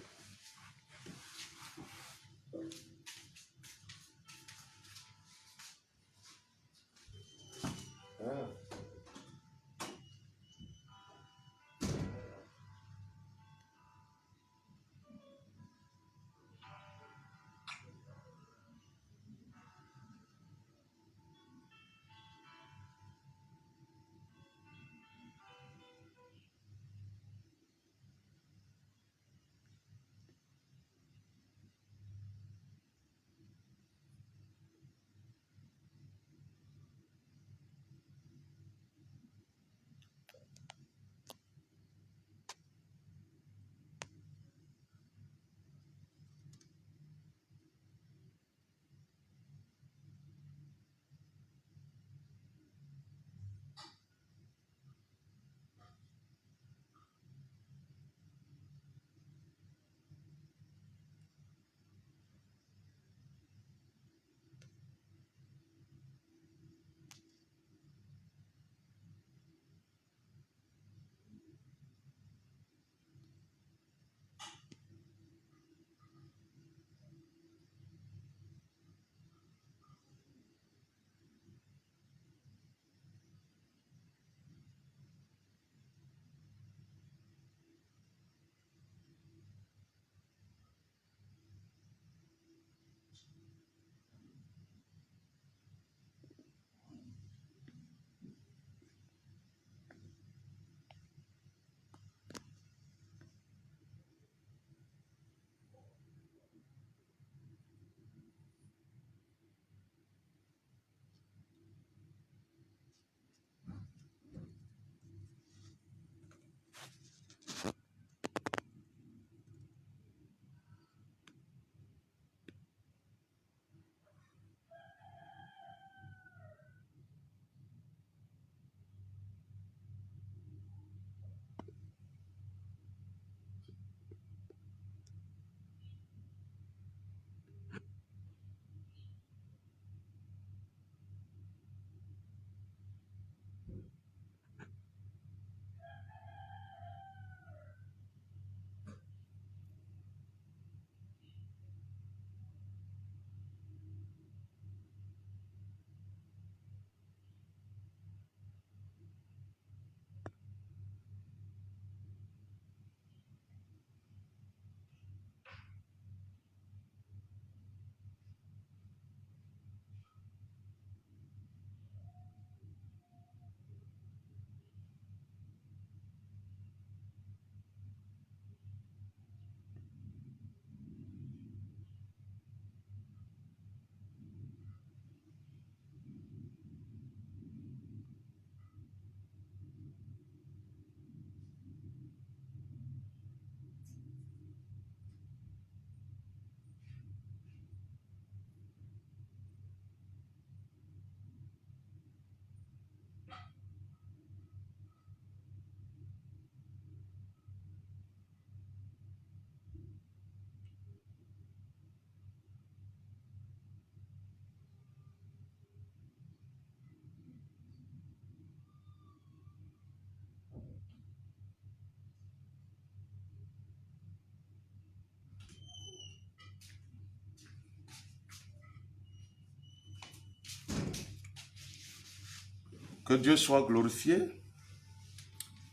Speaker 1: Que Dieu soit glorifié.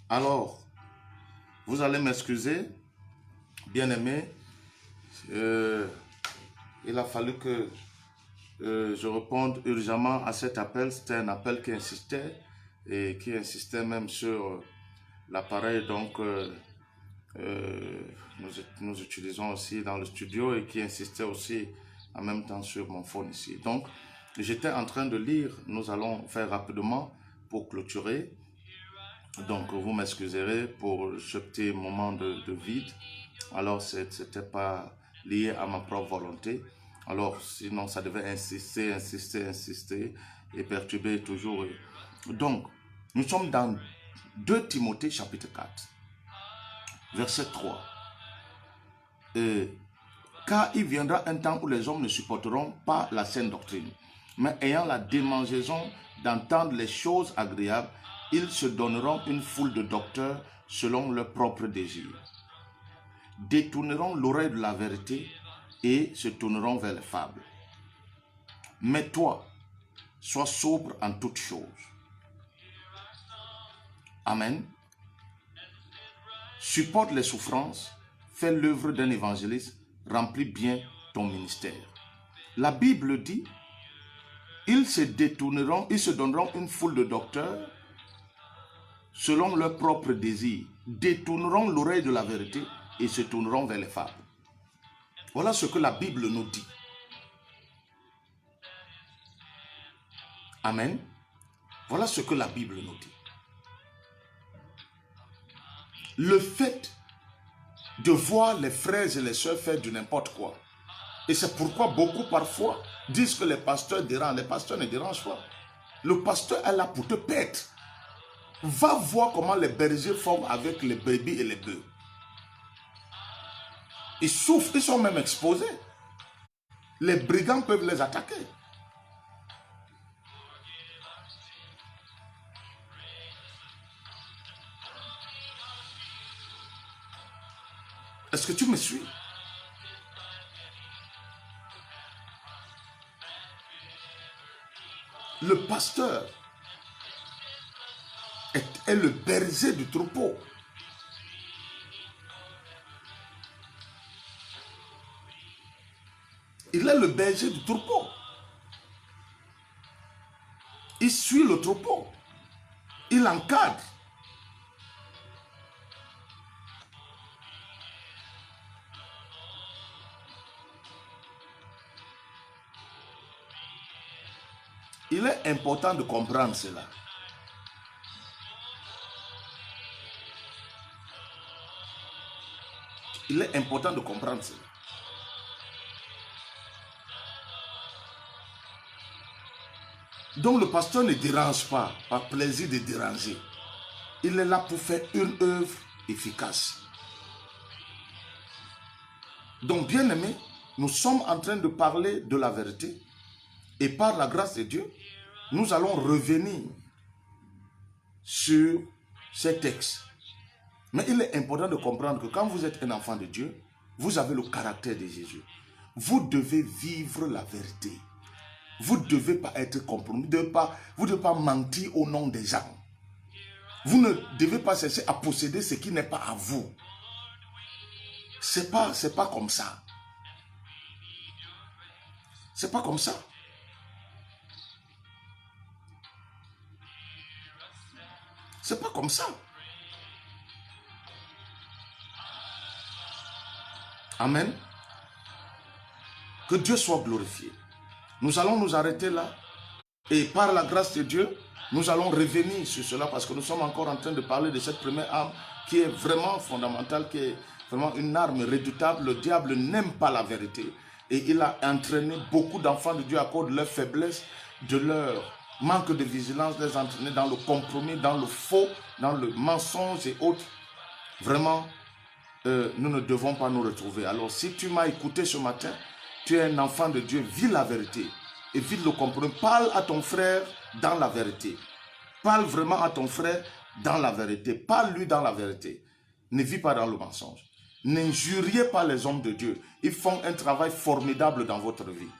Speaker 1: Alors, vous allez m'excuser, bien-aimés. Il a fallu que je réponde urgemment à cet appel. C'était un appel qui insistait et qui insistait même sur l'appareil donc nous utilisons aussi dans le studio et qui insistait aussi en même temps sur mon phone ici. Donc, j'étais en train de lire. Nous allons faire rapidement pour clôturer. Donc, vous m'excuserez pour ce petit moment de vide. Alors, c'était pas lié à ma propre volonté. Alors, sinon, ça devait insister et perturber toujours. Donc, nous sommes dans 2 Timothée chapitre 4, verset 3. Car il viendra un temps où les hommes ne supporteront pas la saine doctrine, mais ayant la démangeaison d'entendre les choses agréables, ils se donneront une foule de docteurs selon leurs propres désirs, détourneront l'oreille de la vérité et se tourneront vers les fables. Mais toi, sois sobre en toutes choses. Amen. Supporte les souffrances, fais l'œuvre d'un évangéliste, remplis bien ton ministère. La Bible dit, ils se donneront une foule de docteurs selon leurs propres désirs, détourneront l'oreille de la vérité et se tourneront vers les fables. Voilà ce que la Bible nous dit. Amen. Voilà ce que la Bible nous dit. Le fait de voir les frères et les sœurs faire du n'importe quoi. Et c'est pourquoi beaucoup parfois disent que les pasteurs dérangent. Les pasteurs ne dérangent pas. Le pasteur est là pour te perdre. Va voir comment les bergers font avec les brebis et les bœufs. Ils souffrent, ils sont même exposés. Les brigands peuvent les attaquer. Est-ce que tu me suis? Le pasteur est le berger du troupeau. Il est le berger du troupeau. Il suit le troupeau. Il encadre. Il est important de comprendre cela. Il est important de comprendre cela. Donc le pasteur ne dérange pas par plaisir de déranger. Il est là pour faire une œuvre efficace. Donc bien aimé, nous sommes en train de parler de la vérité. Et par la grâce de Dieu, nous allons revenir sur ces textes. Mais il est important de comprendre que quand vous êtes un enfant de Dieu, vous avez le caractère de Jésus. Vous devez vivre la vérité. Vous ne devez pas être compromis. Vous ne devez pas mentir au nom des gens. Vous ne devez pas chercher à posséder ce qui n'est pas à vous. C'est pas comme ça. C'est pas comme ça. C'est pas comme ça. Amen. Que Dieu soit glorifié. Nous allons nous arrêter là. Et par la grâce de Dieu, nous allons revenir sur cela parce que nous sommes encore en train de parler de cette première arme qui est vraiment fondamentale, qui est vraiment une arme redoutable. Le diable n'aime pas la vérité. Et il a entraîné beaucoup d'enfants de Dieu à cause de leur faiblesse, de leur manque de vigilance, les entraîner dans le compromis, dans le faux, dans le mensonge et autres. Vraiment, nous ne devons pas nous retrouver. Alors, si tu m'as écouté ce matin, tu es un enfant de Dieu, vis la vérité. Évite le compromis. Parle à ton frère dans la vérité. Parle vraiment à ton frère dans la vérité. Parle-lui dans la vérité. Ne vis pas dans le mensonge. N'injuriez pas les hommes de Dieu. Ils font un travail formidable dans votre vie.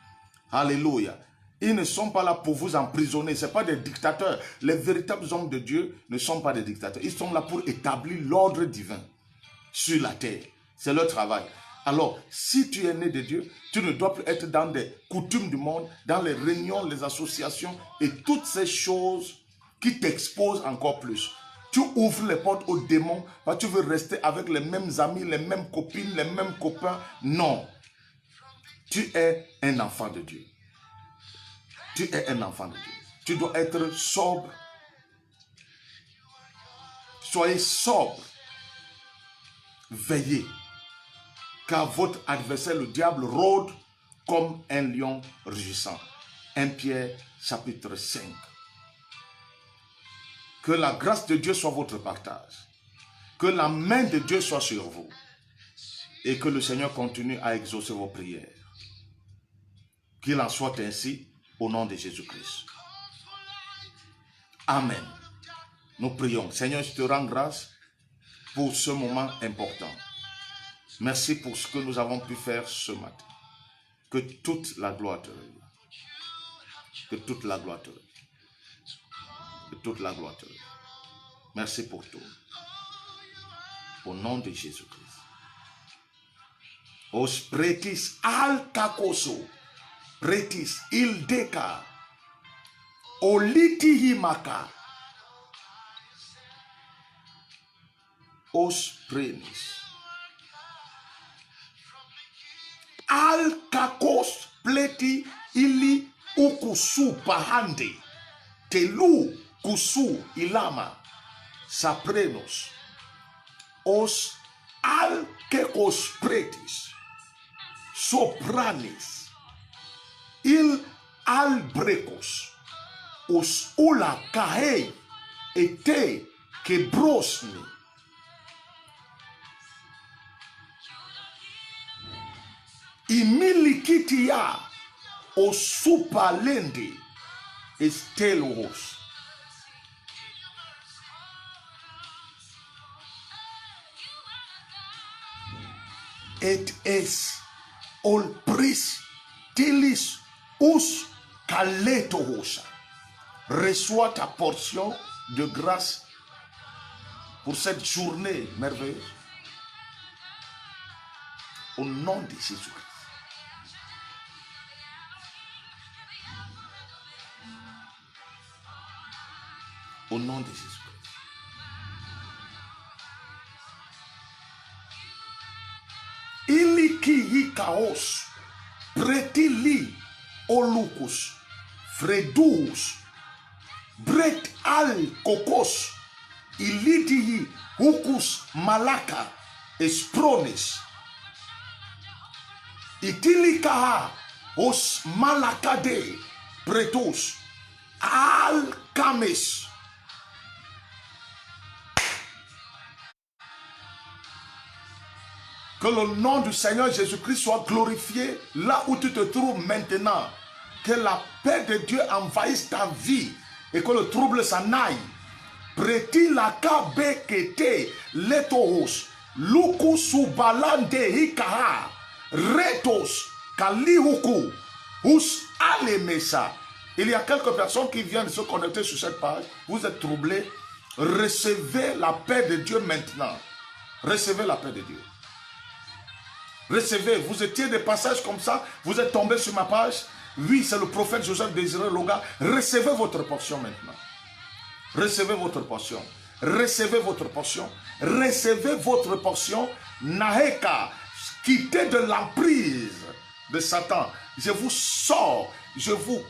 Speaker 1: Alléluia. Ils ne sont pas là pour vous emprisonner. Ce ne sont pas des dictateurs. Les véritables hommes de Dieu ne sont pas des dictateurs. Ils sont là pour établir l'ordre divin sur la terre. C'est leur travail. Alors, si tu es né de Dieu, tu ne dois plus être dans des coutumes du monde, dans les réunions, les associations et toutes ces choses qui t'exposent encore plus. Tu ouvres les portes aux démons parce que tu veux rester avec les mêmes amis, les mêmes copines, les mêmes copains. Non. Tu es un enfant de Dieu. Tu es un enfant de Dieu. Tu dois être sobre. Soyez sobre. Veillez. Car votre adversaire, le diable, rôde comme un lion rugissant. 1 Pierre chapitre 5. Que la grâce de Dieu soit votre partage. Que la main de Dieu soit sur vous. Et que le Seigneur continue à exaucer vos prières. Qu'il en soit ainsi au nom de Jésus-Christ. Amen. Nous prions. Seigneur, je te rends grâce pour ce moment important. Merci pour ce que nous avons pu faire ce matin. Que toute la gloire te revienne. Que toute la gloire te revienne. Que toute la gloire te revienne. Merci pour tout. Au nom de Jésus-Christ. Os pretis al kakoso. Pretis il deka. Olitihimaka. Os prenis. Al kakos pleti ili ukusu pahande. Telu kusu ilama. Saprenos. Os al kekos pretis. Sopranis. Il albrecos. Os ula kahei ete kebrosni. Imilikitia o supalende estelos. Et es ol pris tilis us kaletohosa. Reçois ta portion de grâce pour cette journée merveilleuse. Au nom de Jésus-Christ. Au nom de Jésus-Christ. Iliki yikaos, pretili olukus, fredus, bret al kokos, ilitihi hukus malaka, esprones, itilikaha os malakade, pretos, al kames. Que le nom du Seigneur Jésus-Christ soit glorifié là où tu te trouves maintenant. Que la paix de Dieu envahisse ta vie et que le trouble s'en aille. Preti laka bekete letohos luku subalande hikaha retos kalihuku us alemesa. Il y a quelques personnes qui viennent se connecter sur cette page. Vous êtes troublés. Recevez la paix de Dieu maintenant. Recevez la paix de Dieu. Recevez, vous étiez des passages comme ça, vous êtes tombé sur ma page. Oui, c'est le prophète Joseph Désiré Loga. Recevez votre portion maintenant. Recevez votre portion. Recevez votre portion. Recevez votre portion. Naheka, quittez de l'emprise de Satan. Je vous sors, je vous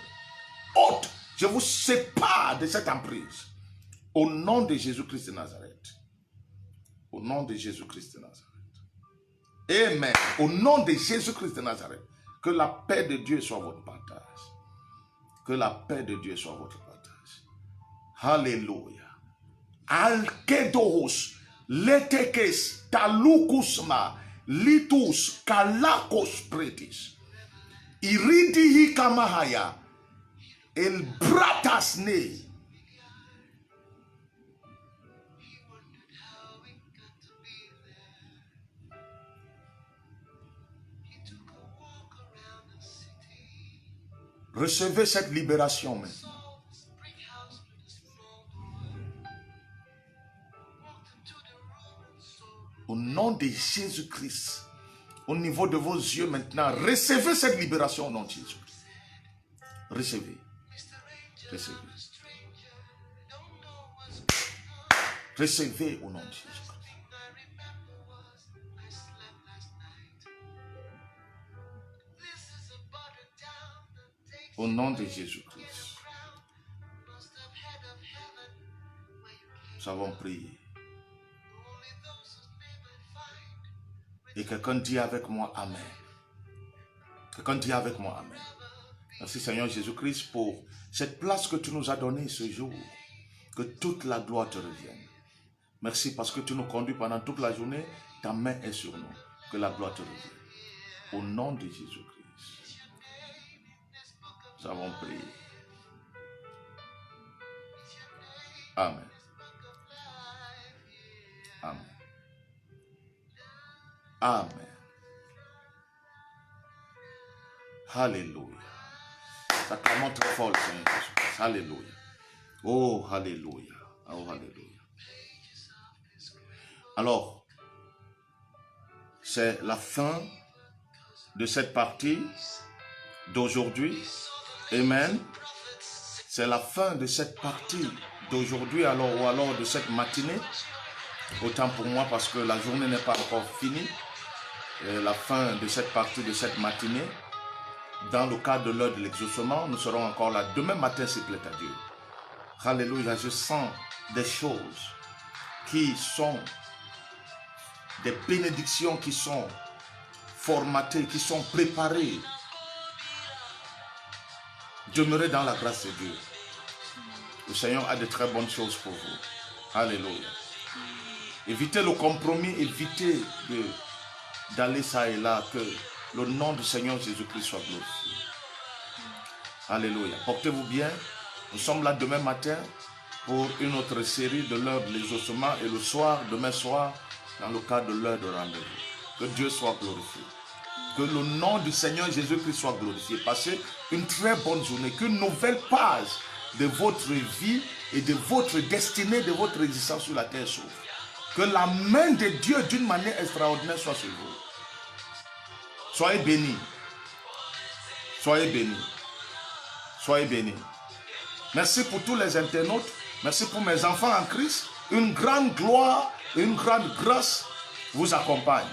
Speaker 1: ôte, je vous sépare de cette emprise. Au nom de Jésus-Christ de Nazareth. Au nom de Jésus-Christ de Nazareth. Amen. Au nom de Jésus-Christ de Nazareth, que la paix de Dieu soit votre partage. Que la paix de Dieu soit votre partage. Alléluia. Alkedos, letekes, talukusma, litus, kalakos pretis. Iridihi kamahaya, el bratasne. Recevez cette libération maintenant. Au nom de Jésus-Christ, au niveau de vos yeux maintenant, recevez cette libération au nom de Jésus-Christ. Recevez. Recevez. Recevez au nom de Jésus-Christ. Au nom de Jésus-Christ. Nous avons prié. Et quelqu'un dit avec moi Amen. Quelqu'un dit avec moi Amen. Merci Seigneur Jésus-Christ pour cette place que tu nous as donnée ce jour. Que toute la gloire te revienne. Merci parce que tu nous conduis pendant toute la journée. Ta main est sur nous. Que la gloire te revienne. Au nom de Jésus-Christ. Nous avons prié. Amen. Amen. Amen. Alléluia. Ça commence très fort le Seigneur Jésus-Christ. Alléluia. Oh, alléluia. Oh, alléluia. Alors, c'est la fin de cette partie d'aujourd'hui. Amen. C'est la fin de cette partie d'aujourd'hui, ou alors de cette matinée. Autant pour moi parce que la journée n'est pas encore finie. La fin de cette partie de cette matinée. Dans le cadre de l'heure de l'exaucement, nous serons encore là demain matin s'il plaît à Dieu. Alléluia, je sens des choses qui sont des bénédictions qui sont formatées, qui sont préparées. Demeurez dans la grâce de Dieu. Le Seigneur a de très bonnes choses pour vous. Alléluia. Évitez le compromis, évitez d'aller ça et là, que le nom du Seigneur Jésus-Christ soit glorifié. Alléluia. Portez-vous bien. Nous sommes là demain matin pour une autre série de l'heure de l'exaucement et le soir, demain soir, dans le cadre de l'heure de rendez-vous. Que Dieu soit glorifié. Que le nom du Seigneur Jésus-Christ soit glorifié. Passez une très bonne journée. Qu'une nouvelle page de votre vie et de votre destinée, de votre existence sur la terre s'ouvre. Que la main de Dieu d'une manière extraordinaire soit sur vous. Soyez bénis. Soyez bénis. Soyez bénis. Merci pour tous les internautes. Merci pour mes enfants en Christ. Une grande gloire et une grande grâce vous accompagne.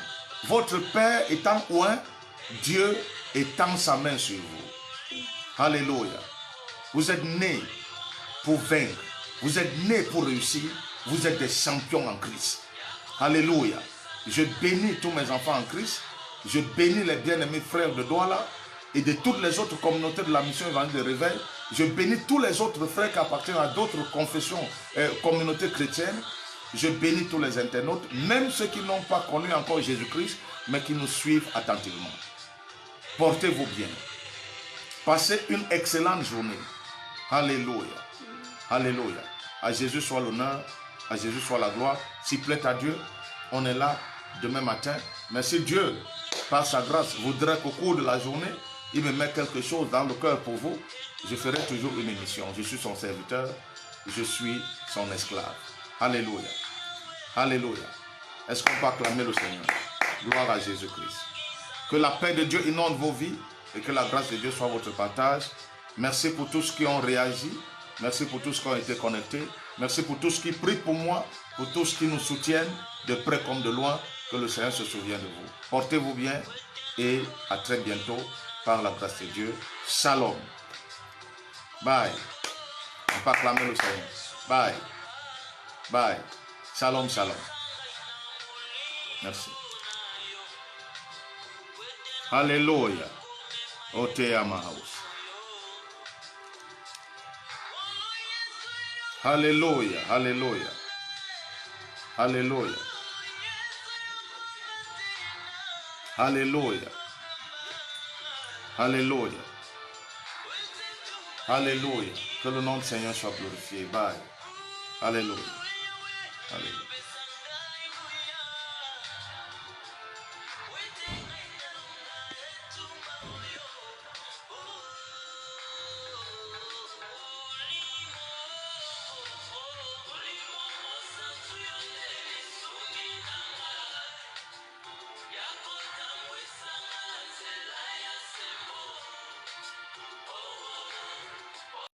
Speaker 1: Votre Père étant loin, Dieu étend sa main sur vous. Alléluia. Vous êtes nés pour vaincre. Vous êtes nés pour réussir. Vous êtes des champions en Christ. Alléluia. Je bénis tous mes enfants en Christ. Je bénis les bien-aimés frères de Douala et de toutes les autres communautés de la mission évangélique de réveil. Je bénis tous les autres frères qui appartiennent à d'autres confessions, communautés chrétiennes. Je bénis tous les internautes, même ceux qui n'ont pas connu encore Jésus-Christ, mais qui nous suivent attentivement. Portez-vous bien. Passez une excellente journée. Alléluia. Alléluia. À Jésus soit l'honneur, à Jésus soit la gloire. S'il plaît à Dieu, on est là demain matin. Mais si Dieu, par sa grâce, voudrait qu'au cours de la journée, il me met quelque chose dans le cœur pour vous, je ferai toujours une émission. Je suis son serviteur, je suis son esclave. Alléluia. Alléluia. Est-ce qu'on peut acclamer le Seigneur? Gloire à Jésus-Christ. Que la paix de Dieu inonde vos vies et que la grâce de Dieu soit votre partage. Merci pour tous qui ont réagi. Merci pour tous qui ont été connectés. Merci pour tous qui prient pour moi, pour tous qui nous soutiennent, de près comme de loin. Que le Seigneur se souvienne de vous. Portez-vous bien et à très bientôt par la grâce de Dieu. Shalom. Bye. On peut acclamer le Seigneur. Bye. Bye. Shalom, shalom. Merci. Alléluia. Oteama house. Alléluia. Alléluia. Alléluia. Alléluia. Alléluia. Alléluia. Que le nom du Seigneur soit glorifié. Bye. Alléluia. Alléluia.